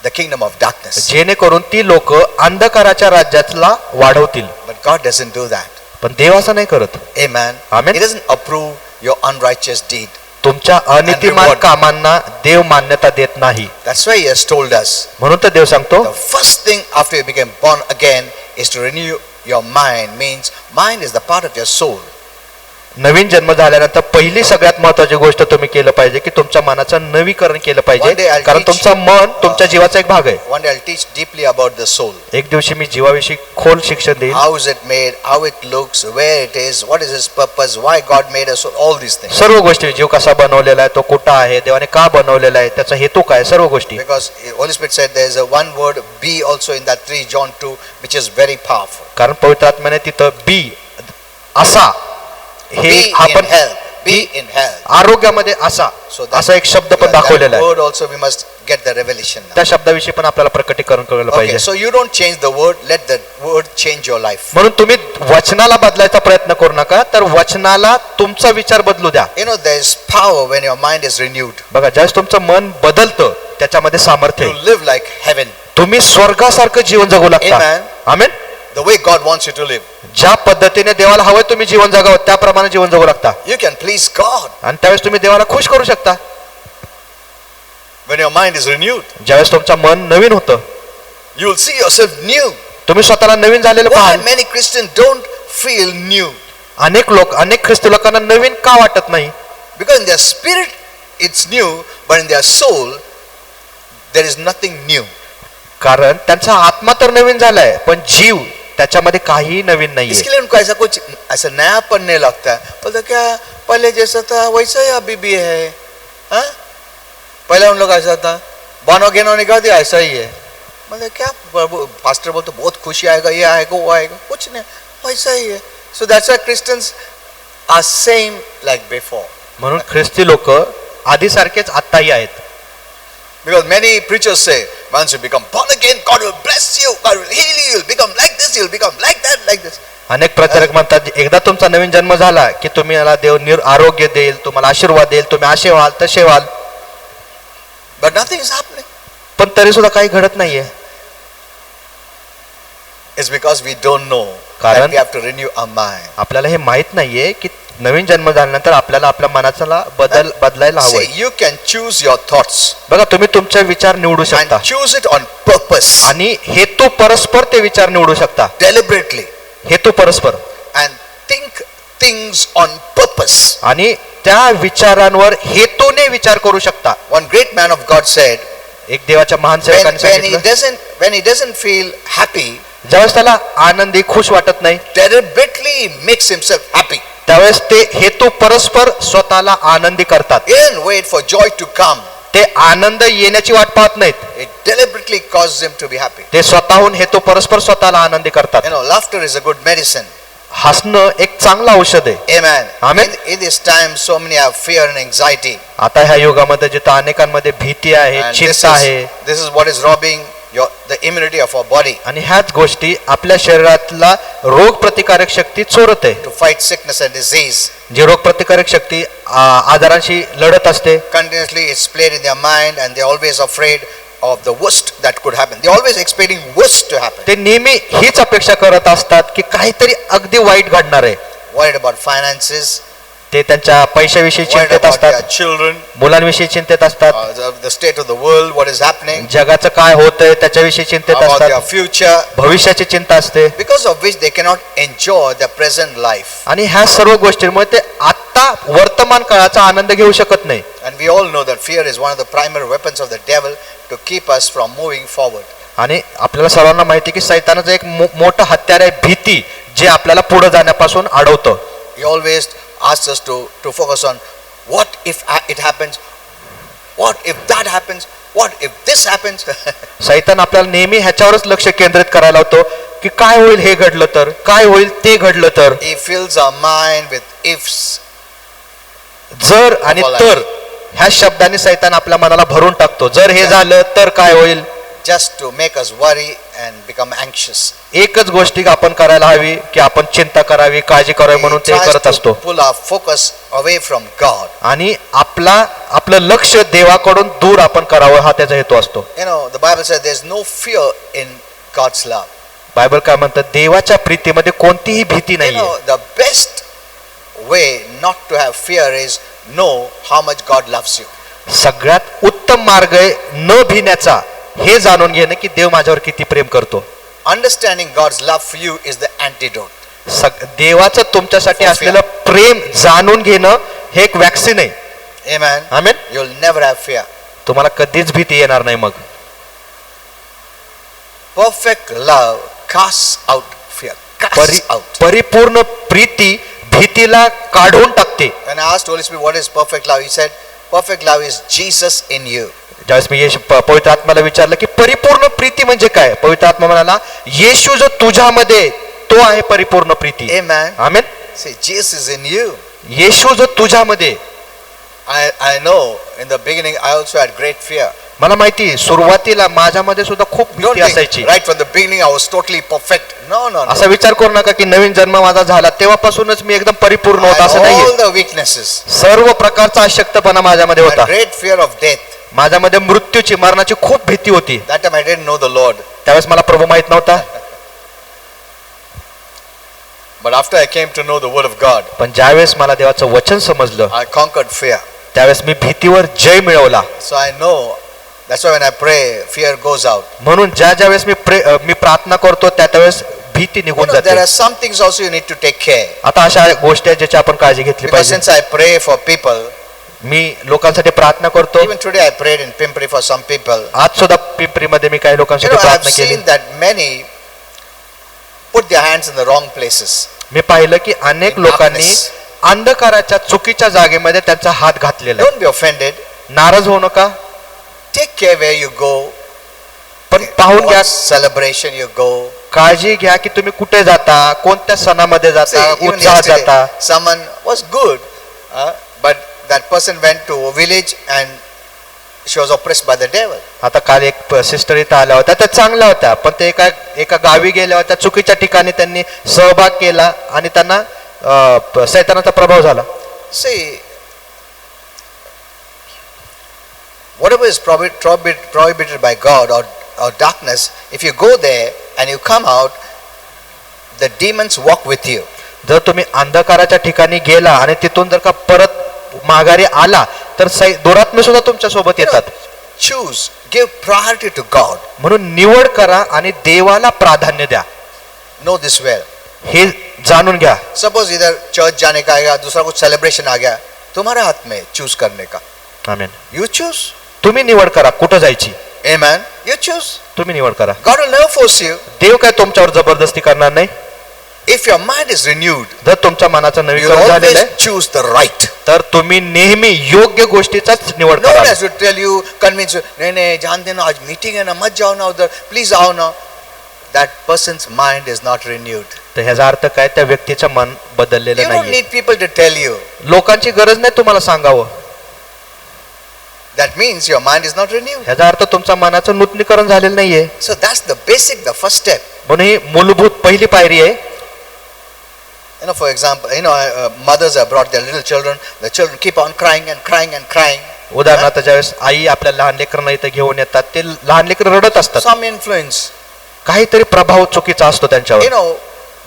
the kingdom of darkness. जेणेकरून ती लोक अंधकाराच्या राज्यातला वाढवतील. But God doesn't do that. पण देव असं नाही करत. Amen. Amen. He doesn't approve your unrighteous deed. तुमच्या अनितिमान reward. कामांना देव मान्यता देत नाही. That's why He has told us. म्हणून तर देव सांगतो The first thing after you become born again is to renew your mind. Means mind is the part of your soul. नवीन जन्म झाल्यानंतर पहिली सगळ्यात महत्वाची गोष्ट तुम्ही केलं पाहिजे की तुमच्या मनाचं नवीकरण केलं One day पाहिजे, I'll कारण teach- तुमचं मन तुमच्या जीवाचा एक भाग आहे. One day I'll teach deeply about the soul. एक दिवशी मी जीवाविषयी खोल शिक्षण देईन. How is it made? How it looks? Where it is? What is its purpose? Why God made us? All these things. सर्व गोष्टी, जीव कसा बनवलेला आहे, तो कुठं आहे, देवाने का बनवलेला आहे, त्याचा हेतू काय, सर्व गोष्टी. Because Holy Spirit said there is a one word be also in that 3 John 2, which is very powerful. कारण पवित्र आत्म्याने तिथं बी असा हे Be in आपण health. Be in health. आरोग्यामध्ये असा So असा एक शब्द पण that दाखवलेला आहे. word also we must get the revelation now. त्या शब्दाविषयी पण आपल्याला प्रकटीकरण कळलं Okay, पाहिजे. so you don't change the word, let the word change your life. म्हणून तुम्ही वचनाला बदलायचा प्रयत्न करू नका, तर वचनाला तुमचा विचार बदलू द्या. You know, there is power when your mind is renewed. बघा, ज्यावेळेस तुमचं मन बदलतं त्याच्यामध्ये सामर्थ्य You आहे. live like heaven. तुम्ही स्वर्गासारखं जीवन जगू लागता. Amen. Amen. The way God wants you to live. ज्या पद्धतीने देवाला हवंय तुम्ही जीवन जगावं त्याप्रमाणे जीवन जगू लागता, You can please God आणि त्यावेळेस तुम्ही देवाला खुश करू शकता. when your mind is renewed. ज्यावेळेस तुमचं मन नवीन होतं, You will see yourself new. तुम्ही स्वतःला नवीन झालेलं Why पाहाल. many Christians don't feel new? अनेक ख्रिस्ती लोकांना नवीन का वाटत नाही? Because in their spirit it's new, but in their soul there is nothing new. कारण त्यांचा आत्मा तर नवीन झालाय, पण जीव त्याच्यामध्ये काही नवीन नाहीये. इसके लिए उनको ऐसा कुछ ऐसा नयापन नहीं लगता है. बोलते क्या पहले जैसा था वैसा ही अभी भी है. हाँ? पहले उन लोग ऐसा था, बानो गेनो ने कहा दिया ऐसा ही है. मतलब क्या पास्टर बोलते बहुत खुशी आएगा, ये आएगा वो आएगा, कुछ नहीं, वैसा ही है. So that's why Christians are same like before. म्हणून ख्रिस्ती लोक आधीसारखेच आत्ताही आहेत. Because many preachers say, once you become born again, God will bless you, God will heal you, you'll become like this, you'll become like that, like this. अनेक प्रचारक म्हणतात एकदा तुमचा नवीन जन्म झाला की तुम्ही याला देव आरोग्य देईल, तुम्हाला आशीर्वाद देईल, तुम्ही असे व्हाल तसे व्हाल. But nothing is happening. पण तरी सुद्धा काही घडत नाहीये. It's because we don't know that कारण we have to renew our mind. आपल्याला हे माहित नाहीये की नवीन जन्म झाल्यानंतर आपल्याला आपल्या मनाचा बदलायला See, हवंय. you can choose your thoughts बघा, तुम्ही तुमचे विचार निवडू शकता and choose it on purpose, आणि हेतू परस्पर ते विचार निवडू शकता. deliberately, हेतू परस्पर and think things on purpose. आणि त्या विचारांवर हेतूने विचार करू शकता. One great man of God said, एक देवाच्या महान सेवकाने सांगितलं, when he doesn't feel happy, ज्यावेळेस त्याला आनंदी खुश वाटत नाही deliberately makes himself happy. त्यावेळेस ते हेतू परस्पर स्वतःला आनंदी करतात. He didn't wait for joy to come. ते आनंद येण्याची वाट पाहत नाहीत, It deliberately causes him to be happy. ते स्वतःहून हेतू परस्पर स्वतःला आनंदी करतात. You know, laughter is a good medicine. हसणं एक चांगलं औषध आहे. Amen. Amen. In this time, so many have fear and anxiety. आता ह्या युगामध्ये जिथं अनेकांमध्ये भीती आहे, And चिंता आहे, this is what is robbing the immunity of our body आणि ह्याच गोष्टी आपल्या शरीरातला रोग प्रतिकारक शक्ती चोरत आहे. to fight sickness and disease. जी रोग प्रतिकारक शक्ती आजारांशी लढत असते, Continuously, it's played in their mind, and they're always afraid of the worst that could happen. They're always expecting worst to happen. ते नेहमी हीच अपेक्षा करत असतात की काहीतरी अगदी वाईट घडणार आहे. Worried about finances, ते त्यांच्या पैशाविषयी worried चिंतेत about असतात, their children, मुलांविषयी चिंतेत असतात, the state of the world, what is happening, जगाचं काय होतंय त्याच्याविषयी चिंतेत about their असतात, future, भविष्याची चिंता असते. because of which they cannot enjoy their present life. आणि ह्या सर्व गोष्टींमुळे ते आत्ता वर्तमान काळाचा आनंद घेऊ शकत नाही. And we all know that fear is one of the primary weapons of the devil to keep us from moving forward. आणि आपल्याला सर्वांना माहिती की सैतानाचं एक मोठं हत्यार आहे भीती, जे आपल्याला पुढे जाण्यापासून अडवतं. He always asks us to focus on what if it happens, what if that happens, what if this happens. सैतान आपल्याला नेहमी ह्याच्यावरच लक्ष केंद्रित करायला होतं की काय होईल हे घडलं तर, काय होईल ते घडलं तर. He fills our mind with ifs. जर आणि तर ह्या शब्दाने सैतान आपल्या मनाला भरून टाकतो. जर हे झालं तर काय होईल, just to make us worry and become anxious. एकच गोष्टी आपण करायला हवी की आपण चिंता करावी, काळजी करावी, म्हणून He ते tries करत to असतो. pull our focus away from God. आणि आपलं लक्ष देवाकडून दूर आपण करावं हा त्याचा हेतू असतो. You know, the Bible says there's no fear in God's love. Bible काय म्हणतात, देवाच्या प्रीतीमध्ये कोणतीही भीती You नाहीये. know, the best way not to have fear is know how much God loves you. सगळ्यात उत्तम मार्ग आहे न भिण्याचा, हे जाणून घेणं की देव माझ्यावर किती प्रेम करतो. Understanding God's love for you is the antidote. देवाचं तुमच्यासाठी For असलेलं प्रेम जाणून घेणं हे एक वॅक्सिन आहे. Amen. Amen. You'll never have fear. तुम्हाला कधीच भीती येणार नाही. मग Perfect love casts out fear. Casts out. परिपूर्ण प्रीती भीतीला काढून टाकते. When I asked Holy Spirit what is perfect love, he said, perfect love is Jesus in you. ज्यावेळेस मी पवित्र आत्म्याला विचारलं की परिपूर्ण प्रीती म्हणजे काय, पवित्र आत्मा म्हणाला येशू जो तुझ्यामध्ये तो आहे परिपूर्ण Preeti. Amen. Amen. See, Jesus is in you. येशू जो तुझ्यामध्ये. I know in the beginning I also had great fear. मला माहिती सुरुवातीला माझ्यामध्ये सुद्धा खूप Don't भीती think असायची. right from the beginning I was totally perfect. No. असा विचार करू नका की नवीन जन्म माझा झाला तेव्हापासूनच मी एकदम परिपूर्ण I होता, had असं all नाहीये. the weaknesses. सर्व प्रकारचा अशक्तपणा माझ्यामध्ये I had होता. great fear of death. माझ्यामध्ये मृत्यूची मरणाची खूप भीती होती. That time I didn't know the Lord. त्यावेळेस मला प्रभू माहित नव्हता. But after I came to know the word of God, पण ज्यावेळेस मला देवाचं वचन समजलं I conquered fear. त्यावेळेस मी भीतीवर जय मिळवला. So I know that's why when I pray, fear goes out. म्हणून ज्यावेळेस मी प्रार्थना करतो त्यावेळेस भीती You निघून know, जाते. there are some things also you need to take care. आता अशा गोष्टी आहेत ज्याची आपण काळजी घेतली Because पाहिजे. since I pray for people, मी लोकांसाठी प्रार्थना करतो. even today I prayed in Pimpri for some people. आज सुद्धा पिंपरीमध्ये मी काही You लोकांसाठी know, I have प्रार्थना केली. seen that many put their hands in the wrong places. मी पाहिलं की अनेक In लोकांनी darkness. अंधकाराच्या चुकीच्या जागेमध्ये त्यांचा हात घातलेला आहे. Don't be offended. नाराज होऊ नका, Take care where you go. पण पाहून घ्या, What celebration you go. काळजी घ्या की तुम्ही कुठे जाता, कोणत्या सणामध्ये See, जाता, even उत्साहात जाता. yesterday, someone was good, but that person went to a village and she was oppressed by the devil. आता काल एक सिस्टर इथं आल्या होत्या, त्या चांगल्या होत्या, पण ते एका गावी गेल्या होत्या, चुकीच्या ठिकाणी त्यांनी सहभाग केला आणि त्यांना सैतानाचा प्रभाव झाला. See, whatever is prohibited by God or darkness, if you go there and you come out, the demons walk with you. जर तुम्ही अंधकाराच्या ठिकाणी गेला आणि तिथून जर का परत माघारी आला तर दुरात्मे सुद्धा तुमच्या सोबत येतात. Choose, give priority to God. म्हणून निवड करा आणि देवाला प्राधान्य द्या. Know this well. हे जाणून घ्या. Suppose इधर चर्च जाने का आएगा, दूसरा कुछ सेलिब्रेशन आ गया, तुम्हारे हाथ में चूज करने का. आमेन. You choose. तुम्ही निवड करा कुठं जायची. Amen. You choose. तुम्ही निवड करा. God will never force you. देव काय तुमच्यावर जबरदस्ती करणार नाही. If your mind is renewed, जर तुमच्या मनाचं you नवीकरण झालेलं always आहे choose the right. तर तुम्ही नेहमी योग्य गोष्टीचाच निवड No one करा. has to tell you, convince you, नहीं जान देना आज मीटिंग है ना, मत जाओ ना उधर, प्लीज आओ ना. That person's mind is not renewed. तर ह्याचा अर्थ काय, त्या व्यक्तीचं मन You बदललेलं don't नाहीये. need people to tell you. लोकांची गरज नाही तुम्हाला सांगावं. That means your mind is not renewed. ह्याचा अर्थ तुमच्या मनाचं नूतनीकरण झालेलं नाहीये. So that's the basic, the first step. म्हणून ही मूलभूत पहिली पायरी आहे. You know, for example, mothers have brought their little children. The children keep on crying and crying and crying. उदाहरणार्थ ज्यावेळेस आई आपल्या लहान लेकरांना इथं घेऊन येतात, ते लहान लेकर रडत असतात. Some influence. काहीतरी प्रभाव चुकीचा असतो You त्यांच्यावर, know,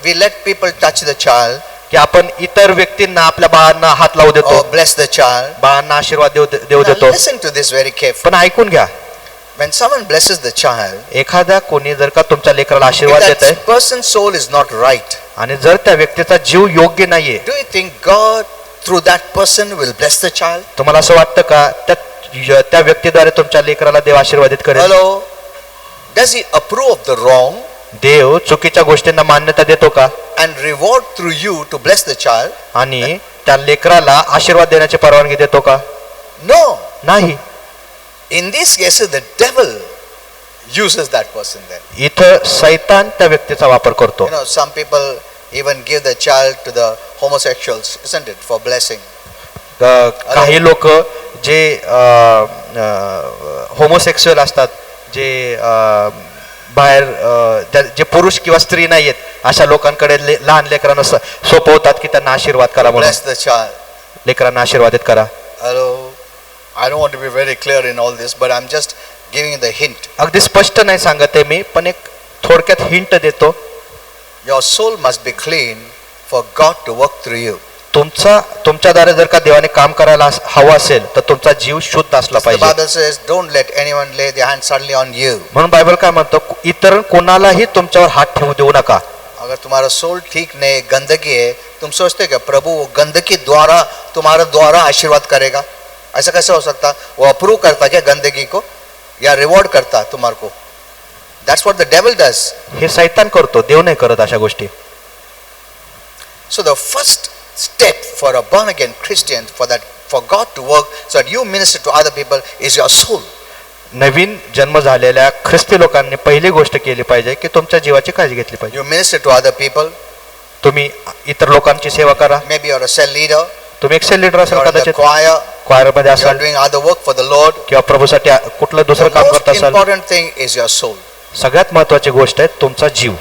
we let people touch the child की आपण इतर व्यक्तींना आपल्या बाळांना हात लावू देतो, or bless the child. बाळांना आशीर्वाद देऊ Now देतो. listen to this very carefully. पण ऐकून घ्या, When someone blesses the child, एखादा कोणी जर का तुमच्या लेकराला if आशीर्वाद देत आहे that person's soul is not right, आणि जर त्या व्यक्तीचा जीव योग्य नाहीये, do you think God through that person will bless the child? तुम्हाला असं वाटतं का त्या व्यक्तीद्वारे तुमच्या लेकराला देव आशीर्वादित करेल? Hello? Does he approve of the wrong देव चुकीच्या गोष्टींना मान्यता देतो का and reward through you to bless the child? आणि त्या लेकराला आशीर्वाद देण्याची परवानगी देतो का? No. नाही. In these cases, the devil uses that person then. इथं सैतान त्या व्यक्तीचा वापर करतो. You know, some people even give the child to the homosexuals, isn't it, for blessing. काही लोक जे होमोसेक्सुअल असतात, जे बाहेर जे पुरुष किंवा स्त्री नाही आहेत, अशा लोकांकडे लहान लेकरांना सोपवतात की त्यांना आशीर्वाद करा म्हणून. Bless the child. लेकरांना आशीर्वादित करा. Hello? I don't want to be very clear in all this, but I'm just giving you the hint. अगदी स्पष्ट नाही सांगत आहे मी, पण एक थोडक्यात हिंट देतो. Your soul must be clean for God to work through you. तुमच्याद्वारे जर का देवाने काम करायला हवं असेल तर तुमचा जीव शुद्ध असला The पाहिजे. Bible says, don't let anyone lay their hand suddenly on you. म्हणून बायबल काय म्हणतो, इतर कोणालाही तुमच्यावर हात ठेवू देऊ नका. अगर तुम्हारा सोल ठीक नहीं, गंदगी है, तुम सोचते क्या प्रभु वो गंदगी द्वारा तुम्हारा द्वारा आशीर्वाद करेगा? ऐसा कैसे हो सकता? वो अप्रूव करता क्या गंदगी को, या रिवॉर्ड करता तुम्हारे को? That's what the devil does. हे सैतान करतो, देव नाही करत अशा गोष्टी. So the first step for a born again Christian, for God to work so that you minister to other people, is your soul. नवीन जन्म झालेल्या ख्रिस्ती लोकांनी पहिली गोष्ट केली पाहिजे की तुमच्या जीवाची काळजी घेतली पाहिजे. You minister to other people. तुम्ही इतर लोकांची सेवा करा. Maybe you're a cell leader, तुम्ही एक सेल लीडर असाल, you're in the कदाचित choir, क्वायर मध्ये you're असाल doing other work for the Lord. किंवा प्रभूसाठी कुठलं The दुसरं काम most करत असाल. important thing is your soul. सगळ्यात महत्वाची गोष्ट आहे तुमचा जीव.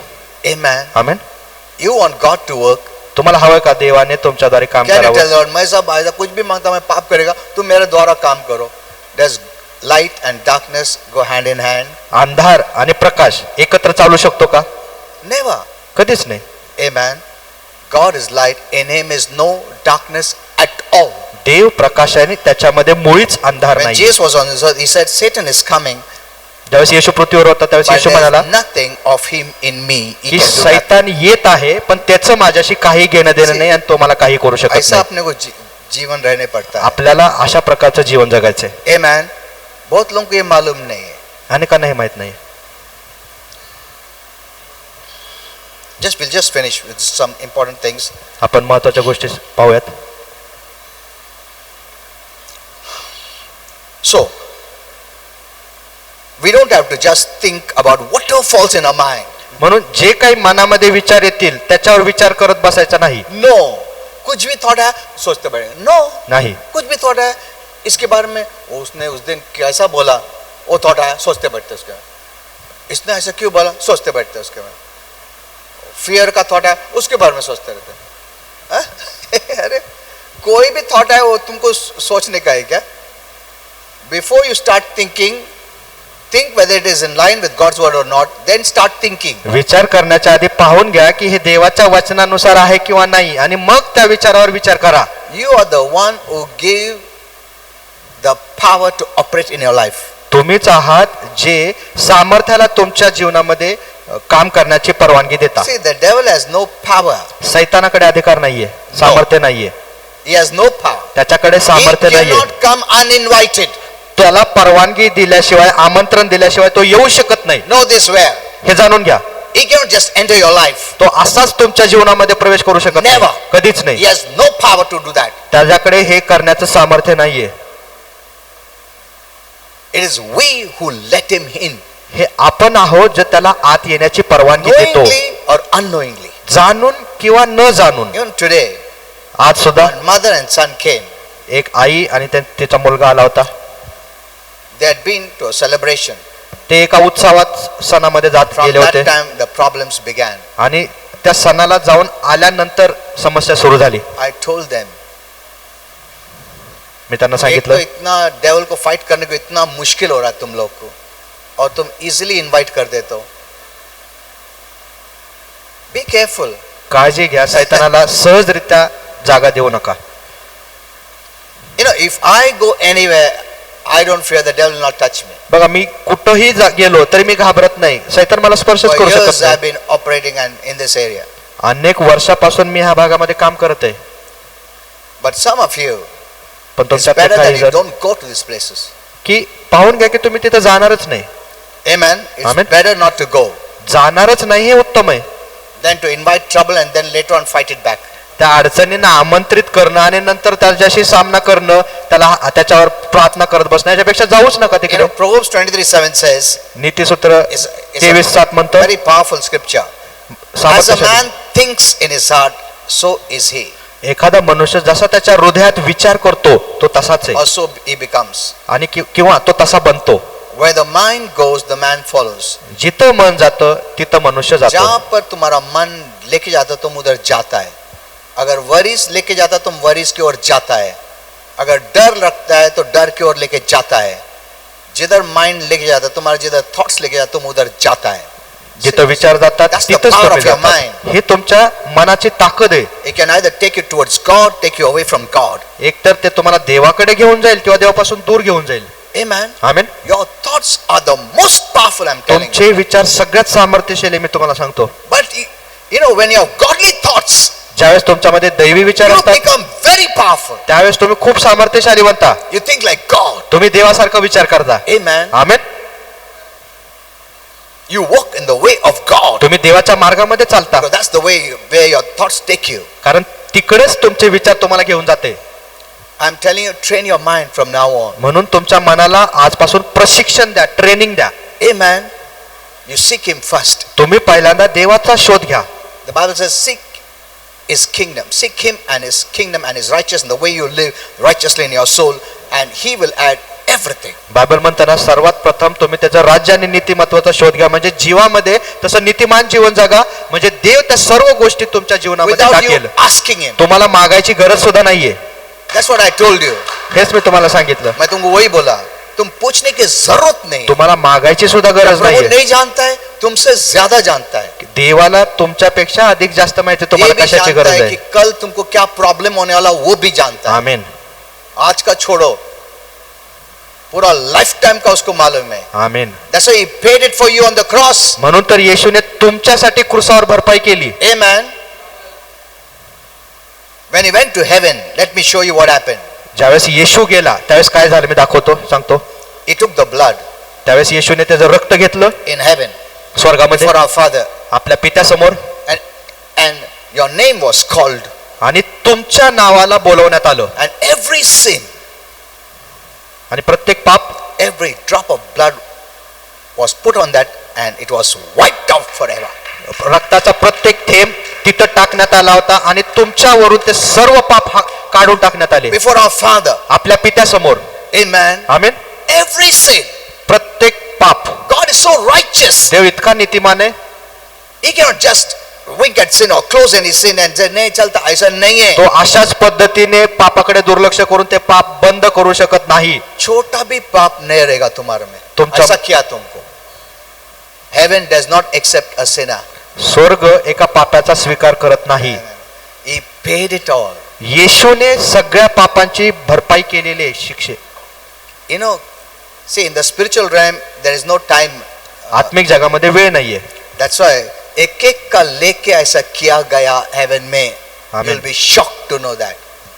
Amen. Amen. You want God to work. तुम्हाला हवंय का देवाने तुमच्याद्वारे काम Can you करावं? tell Lord, मैं सब ऐसा कुछ भी मांगता मैं पाप करेगा, तुम मेरे द्वारा काम करो. Does light and darkness go hand in hand? अंधार आणि प्रकाश एकत्र चालू शकतो का? Never. कधीच नाही. Amen. God is light. In Him is no darkness at all. Dev Prakash आहे आणि त्याच्यामध्ये मुळीच अंधार When नाही. Jesus was on this earth, He said, Satan is coming, ज्यावेळेस येशू पृथ्वीवर होता त्यावेळेस but येशू म्हणाला there's nothing of Him in me. He की can do that. सैतान येत आहे पण त्याचं माझ्याशी काही घेणं देणं नाही आणि तो मला काही करू शकत ऐसा नाही. अपने को जीवन रहने पड़ता है. आपल्याला अशा प्रकारचं जीवन जगायचंय. Amen. बहुत लोगों को ये मालूम नहीं है. अनेकांनाही माहित नाही. We'll just finish with some important things. आपण महत्वाच्या गोष्टी पाहूयात. So, we don't have to just think about whatever falls in our mind. म्हणून जे काही मनामध्ये विचार येतील त्याच्यावर विचार करत बसायचा नाही. No. कुछ भी थॉट है सोचते बैठे. No. नाही. कुछ भी थॉट है इसके बारे में, उसने उस दिन कैसा बोला, वो थॉट है सोचते बैठते उसके बारे में. इसने ऐसा क्यों बोला, सोचते बैठते उसके बारे में. फियर का थॉट है उसके बारे में सोचते रहते हैं. अरे कोई भी थॉट है वो तुमको सोचने का है क्या? Before you start thinking, think whether it is in line with God's word or not, then start thinking. विचार करण्याच्या आधी पाहून घ्या की हे देवाच्या वचनानुसार आहे किंवा नाही आणि मग त्या विचारावर विचार करा. You are the one who gave the power to operate in your life. तुम्हीच आहात जे सामर्थ्याला तुमच्या जीवनामध्ये काम करण्याची परवानगी देता. See, the devil has no power. सैतानाकडे अधिकार नाहीये, सामर्थ्य नाहीये. He has no power. त्याच्याकडे He सामर्थ्य नाहीये. cannot come uninvited. त्याला परवानगी दिल्याशिवाय, आमंत्रण दिल्याशिवाय तो येऊ शकत नाही. Know this well. हे जाणून घ्या. He cannot just enter your life. तो असाच तुमच्या जीवनामध्ये प्रवेश करू शकत नाही. Never. कधीच He नाही. has no power to do that. त्याच्याकडे हे करण्याचं सामर्थ्य नाहीये. It is we who let him in. हे आपण आहोत जे त्याला आत येण्याची परवानगी देतो, Knowingly or unknowingly. जाणून किंवा न जाणून. Even today, आज सुद्धा when mother and son came, एक आई आणि तिचा मुलगा आला होता. they had been to a celebration. ते एका उत्सवात सणामध्ये जात From गेले that होते time, the problems began. आणि त्या सणाला जाऊन आल्यानंतर समस्या सुरू झाली. I told them, मी त्यांना एक तो सांगितलं इतना डेविल को फाइट करने को इतना मुश्किल हो रहा है तुम लोग को, और तुम इजीली इनवाइट कर देते हो. Be careful. काळजी घ्या, सैतानाला सहजरित्या जागा देऊ नका. You know, if I go anywhere, I don't fear the devil will not touch me. बघा, मी कुठंही गेलो तरी मी घाबरत नाही, सैतान मला स्पर्शच For करू years शकत I've नाही. been operating in this area. अनेक वर्षापासून मी ह्या भागामध्ये काम करत आहे. But some of you, पण it's तुमच्यात better that काही you जण don't go to these places. की पाहून घ्या की तुम्ही तिथे जाणारच नाही. Amen. It's Amen. better not to go जाणारच नाही हे उत्तम आहे. than to invite trouble and then later on fight it back. त्या अडचणींना आमंत्रित करणं आणि नंतर त्याच्याशी सामना करणं, त्याच्यावर प्रार्थना करत बसणं, याच्यापेक्षा जाऊच नका You तिकडे. know, Proverbs 23:7 says, नीतीसूत्र it's a 23:7 म्हणतं, very powerful scripture. As a सामर्थ्यशाली. man thinks in his heart, so is he, एखादा मनुष्य जसा त्याच्या हृदयात विचार करतो तो तसाच आहे or so he becomes. आणि किंवा तो तसा बनतो. Where the mind goes, the man follows. जिथं मन जातं तिथं मनुष्य जातो. जहां पर तुम्हारा मन लेके जाता तुम उधर जाता है. अगर वरीज लेके जाता तुम वरीज की ओर जाता है. अगर डर रखता है तो डर की ओर लेके जाता है. जिधर माइंड लेके जाता तुम्हारा, जिधर थॉट्स लेके जाता तुम उधर जाता है. जिथं विचार जातात That's the तिथंच power तुम्ही of your जाता. mind. हे तुमच्या मनाची ताकद आहे. It can either take you towards God, take you away from God. एकतर ते तुम्हाला देवाकडे घेऊन जाईल किंवा देवापासून दूर घेऊन जाईल. Amen. Amen. Your thoughts are the most powerful, I'm telling you. तुमचे विचार सगळ्यात सामर्थ्यशाली, मी तुम्हाला सांगतो. But you know, when you have godly thoughts, ज्यावेळेस तुमच्यामध्ये दैवी विचार You असतात become very powerful. त्यावेळेस तुम्ही खूप सामर्थ्यशाली बनता. You think like God. तुम्ही देवासारखा विचार करता. Amen. Amen. You walk in the way of God. तुम्ही देवाच्या मार्गामध्ये चालता Because that's the way where your thoughts take you. कारण तिकडेच तुमचे विचार तुम्हाला घेऊन जाते. I'm telling you, train your mind from now on. म्हणून तुमच्या मनाला आजपासून प्रशिक्षण द्या, ट्रेनिंग द्या. Amen. You seek Him first. तुम्ही पहिल्यांदा देवाचा शोध घ्या. The Bible says, seek His kingdom. Seek Him and His kingdom and His righteousness, the way you live righteously in your soul, and He will add everything. Bible म्हणताना सर्वात प्रथम तुम्ही त्याचं राज्य आणि नीतिमत्वाचा शोध घ्या, म्हणजे जीवामध्ये तसं नीतिमान जीवन जगा, म्हणजे देव त्या सर्व गोष्टी तुमच्या जीवनामध्ये Without you टाकेल. asking Him. तुम्हाला मागायची गरज सुद्धा नाहीये. That's what I told you. हेच मी तुम्हाला सांगितलं. मैं तुमको वही बोला. तुम पूछने की जरूरत नहीं. तुम्हाला मागायची सुद्धा गरज प्रभु नाहीये. नहीं जानता है, तुमसे ज्यादा जानता है. देवाला तुमच्यापेक्षा अधिक जास्त माहिती ये तुम्हाला भी कशाची जानता गरज है आहे. कि कल तुमको क्या प्रॉब्लम होने वाला वो भी जानता है. आमेन. आज का छोड़ो, पूरा लाइफ टाइम का उसको मालूम है. आमेन. That's why He paid it for you on the cross. म्हणून तर येशूने तुमच्यासाठी क्रुसावर भरपाई केली. Amen. When He went to heaven, let me show you what happened. ज्यावेळेस येशू गेला त्यावेळेस काय झालं मी दाखवतो, सांगतो. He took the blood त्यावेळेस येशूने त्याचं रक्त घेतलं in heaven स्वर्गामध्ये for our Father, आपल्या पित्यासमोर, and your name was called, आणि तुमच्या नावाला बोलवण्यात आलं, and every sin, आणि प्रत्येक पाप, every drop of blood was put on that, and it was wiped out forever. रक्ताचा प्रत्येक थेंब तिथं टाकण्यात आला होता आणि तुमच्यावरून ते सर्व पाप काढून टाकण्यात आले Before our Father. आपल्या पित्यासमोर. Amen. आमेन. Every sin. प्रत्येक पाप. God is so righteous. देव इतका नीतिमान आहे, He cannot just wink at sin or close any sin and say नहीं चलता. ऐसा नहीं है. तो अशाच पद्धतीने पापाकडे दुर्लक्ष करून ते पाप बंद करू शकत नाही. छोटा भी पाप नहीं रहेगा तुम्हारे में. तुमचा- ऐसा किया तुमको. Heaven does not accept a sinner. स्वर्ग एका पापाचा स्वीकार करत नाही. He paid it all. येशूने सगळ्या पापांची भरपाई केलेली आहे शिक्षे. You know, see, in the spiritual realm there is no time. आत्मिक जगामध्ये वेळ नाहीये. That's why एक एक का लेके ऐसा किया गया heaven में. Amen. You'll be shocked to know that.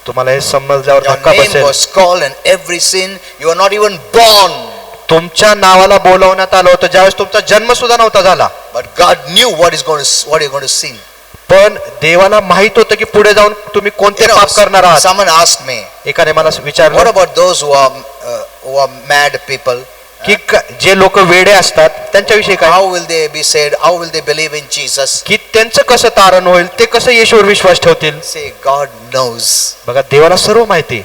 तुम्हाला हे समजल्यावर Your धक्का name बसेल. was called and every sin, you were not even born. तुमच्या नावाला बोलवण्यात आलं होतं ज्यावेळेस तुमचा जन्म सुद्धा नव्हता झाला, But God knew what you're going to sin. पण देवाला माहित होतं की पुढे जाऊन तुम्ही कोणते You know, पाप करणार आहात. someone asked me, एकाने मला what विचारलं about those who are mad people? की जे लोक वेडे असतात त्यांच्याविषयी काय, How will they be saved? How will they believe in Jesus? की त्यांचं कसं तारण होईल, ते कसं येशूवर विश्वास ठेवतील. Say, God knows. बघा देवाला सर्व माहिती.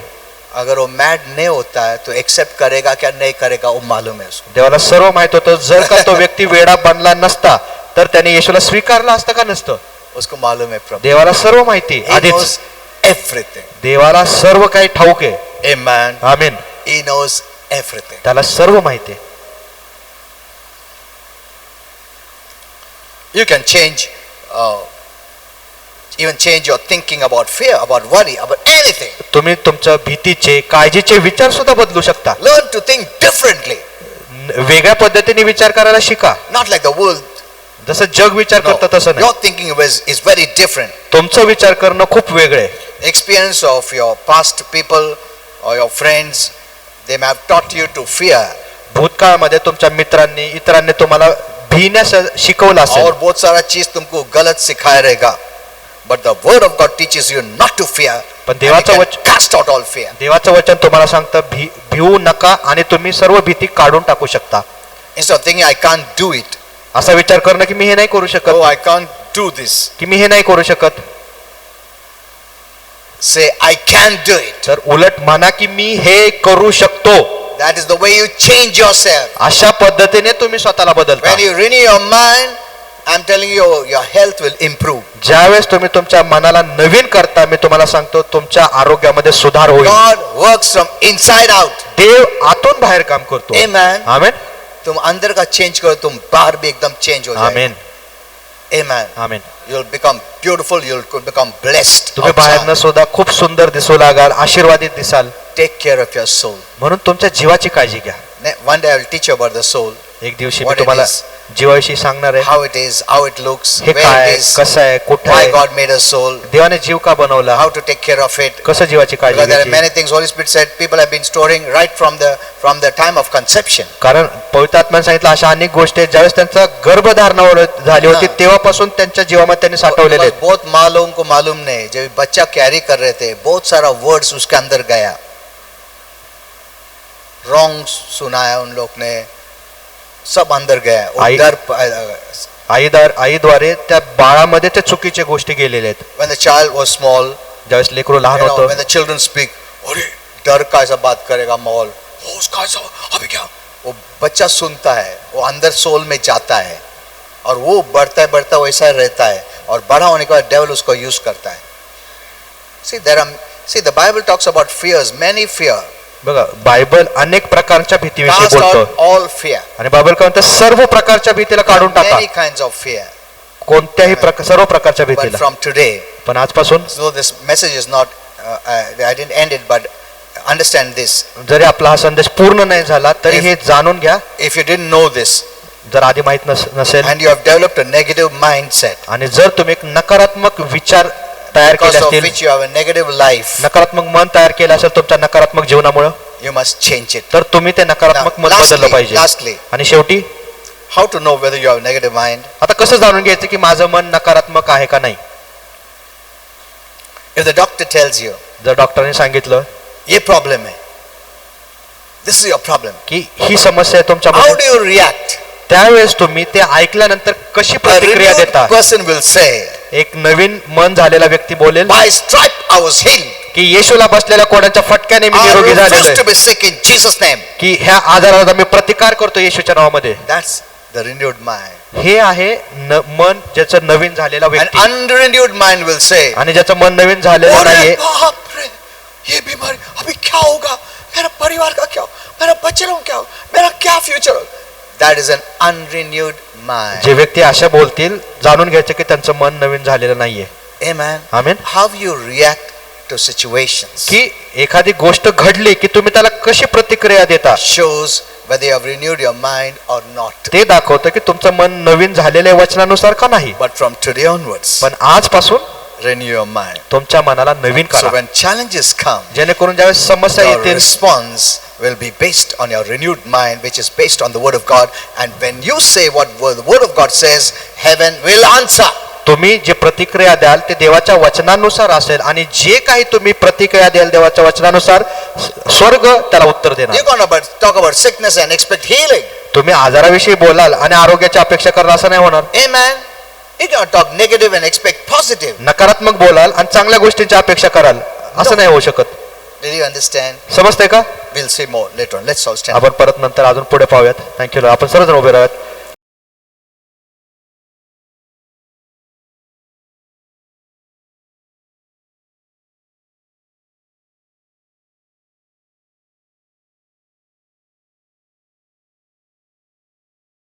अगर वो मैड नहीं होता है तो एक्सेप्ट करेगा क्या नहीं करेगा वो मालूम है उसको. देवाला सर्व माहित होतं, जर का तो व्यक्ती वेडा बनला नसता तर त्याने येशूला स्वीकारलं असतं का नसतं. उसको मालूम है प्रभु. देवाला सर्व माहिती He आधीच. knows everything. देवाला सर्व काही ठाऊक आहे. Amen. Amen. He knows everything. त्याला सर्व माहिती आहे. You can change, even change your thinking about fear, about worry, about anything. तुम्ही तुमच्या भीतीचे काळजीचे विचार सुद्धा बदलू शकता. Learn to think differently. वेगळ्या पद्धतीने विचार करायला शिका. Not like the world. जसं जग विचार No. करतं तसं नाही. Your thinking is very different. तुमचं विचार करणं खूप वेगळे. Experience of your past people or your friends, they may have taught you to fear. भूतकाळामध्ये तुमच्या मित्रांनी इतरांनी तुम्हाला भीण्यास शिकवलं असेल. और बहुत सारा चीज तुमको गलत सिखाया रहेगा. But the word of God teaches you not to fear. पण And you देवाचं can वचन cast out all fear. देवाचं वचन तुम्हाला सांगतं भिवू नका आणि तुम्ही सर्व भीती काढून टाकू शकता. Instead of thinking I can't do it. असा विचार करणं की मी हे नाही करू Oh, शकत, I can't do this. की मी हे नाही करू शकत. Say I can do it. तर उलट म्हणा की मी हे करू शकतो. That is the way you change yourself. अशा पद्धतीने तुम्ही स्वतःला बदलता. When you renew your mind, I'm telling you, your health will improve. ज्यावेळेस तुम्ही तुमच्या मनाला नवीन करता, मी तुम्हाला सांगतो तुमच्या आरोग्यामध्ये सुधार होईल. God works from inside out. देव आतून बाहेर काम करतो. Amen. आमेन. तुम अंदर का चेंज करो, तुम बाहर भी एकदम चेंज हो जाएगा. आमेन. Amen. आमेन. You'll become beautiful. You'll become blessed. तुम्ही बाहेरनं सुद्धा खूप सुंदर दिसू लागाल, आशीर्वादित दिसाल. Take care of your soul. म्हणून तुमच्या जीवाची काळजी घ्या. One day I will teach you about the soul. एक दिवशी मी What it तुम्हाला is. जीवाविषयी सांगणार आहे. how it is, how it looks, हे where काय it is, कसं आहे कुठं why आहे God made a soul, देवाने जीव का बनवला how to take care of it. कसं जीवाची काळजी Because there are घ्यायची. many things Holy Spirit said people have been storing right from the time of conception. कारण पवित्र आत्म्याने सांगितलं अशा अनेक गोष्टी आहेत ज्यावेळेस त्यांचा गर्भधारणा झाली होती हा. तेव्हापासून त्यांच्या जीवामध्ये त्यांनी साठवलेले Because आहेत. बहुत माँ लोगों को मालूम नहीं, जब बच्चा कैरी कर रहे थे बहुत सारा वर्ड्स उसके अंदर गया, रॉन्ग सुनाया उन लोग ने, सब अंदर गया, वो आई- डर आईद्वारे त्या बाळामध्ये त्या चुकीच्या गोष्टी गेलेल्या आहेत. when the child was small, ज्यावेळेस लेकरू लहान you know, when होतं the children speak, अरे डर का ऐसा बात करेगा माहौल, उसका ऐसा अभी क्या, वो बच्चा सुनता है, वो अंदर सोल में जाता है और वो बढ़ता वैसा रहता है और बड़ा होने के बाद डेविल उसको यूज करता है. See the Bible talks about fears, many fear. बघा बायबल अनेक प्रकारच्या भीतीविषयी Cast बोलतो out all fear. आणि बायबल काय म्हणतं सर्व प्रकारच्या भीतीला काढून टाका. Many kinds of fear. कोणत्याही सर्व प्रकारच्या But भीतीला. from today, पण आजपासून so this message is not, I didn't end it, but understand this. जरी आपला हा संदेश पूर्ण नाही झाला तरी हे जाणून घ्या. If you didn't know this जर आधी माहित नसेल and you have developed a negative mindset, आणि जर तुम्ही एक नकारात्मक विचार तयार because केले of असतील which you have a negative life, नकारात्मक मन तयार केलं असेल तुमच्या नकारात्मक जीवनामुळे you must change it. तर तुम्ही ते नकारात्मक मन बदललं पाहिजे. Lastly, आणि शेवटी how to know whether you have a negative mind? आता कसं जाणून घ्यायचं की माझं मन नकारात्मक आहे का नाही. If the doctor tells you, जर डॉक्टरने सांगितलं ये problem है, this is your problem, की ही समस्या आहे how तुमच्यामध्ये, do you react? त्यावेळेस तुम्ही ते ऐकल्यानंतर कशी A प्रतिक्रिया renewed देता. person will say, एक नवीन मन झालेला व्यक्ती बोलेल by stripe I was healed. की येशूला बसलेल्या कोणाच्या फटक्याने मी I निरोगी झालेलो refuse to आहे, be sick in Jesus' name. की ह्या आजाराला मी प्रतिकार करतो येशूच्या नावामध्ये. That's the renewed mind. हे आहे मन ज्याचं नवीन झालेला An व्यक्ती. unrenewed mind will say, आणि ज्याचं मन नवीन झालेलं अरे नाहीये बाप रे, ये बीमारी अभी क्या होगा, मेरा परिवार का क्या, मेरा बच्चे लोग क्या, मेरा क्या फ्यूचर होगा. That is an unrenewed mind. जे व्यक्ती अशा बोलतील जाणून घ्यायचं की त्यांचं मन नवीन झालेलं नाहीये. Amen. Amen. How you react to situations की एखादी गोष्ट घडली की तुम्ही त्याला कशी प्रतिक्रिया देता shows whether you have renewed your mind or not. ते दाखवतं की तुमचं मन नवीन झालेल्या वचनानुसार का नाही. But from today onwards, पण आजपासून renew your mind. तुमच्या मनाला नवीन So करा, when challenges come, जेणेकरून ज्यावेळेस समस्या your येतील response will be based on your renewed mind, which is based on the word of God. And when you say what the word of God says, heaven will answer. तुम्ही जे प्रतिक्रिया द्याल ते देवाच्या वचनानुसार असेल आणि जे काही तुम्ही प्रतिक्रिया द्याल देवाच्या वचनानुसार स्वर्ग त्याला उत्तर देणार. You're going to talk about sickness and expect healing. तुम्ही आजाराविषयी बोलाल आणि आरोग्याची अपेक्षा कराल असं नाही होणार. Amen. You're going to talk negative and expect positive. नकारात्मक बोलाल आणि चांगल्या गोष्टींची अपेक्षा कराल असं नाही होऊ शकत. Did you understand? समजतंय का. We'll see more later on. Let's all stand. आपण परत नंतर अजून पुढे पाहूयात. थँक्यू. आपण सर्वजण उभे राहूयात.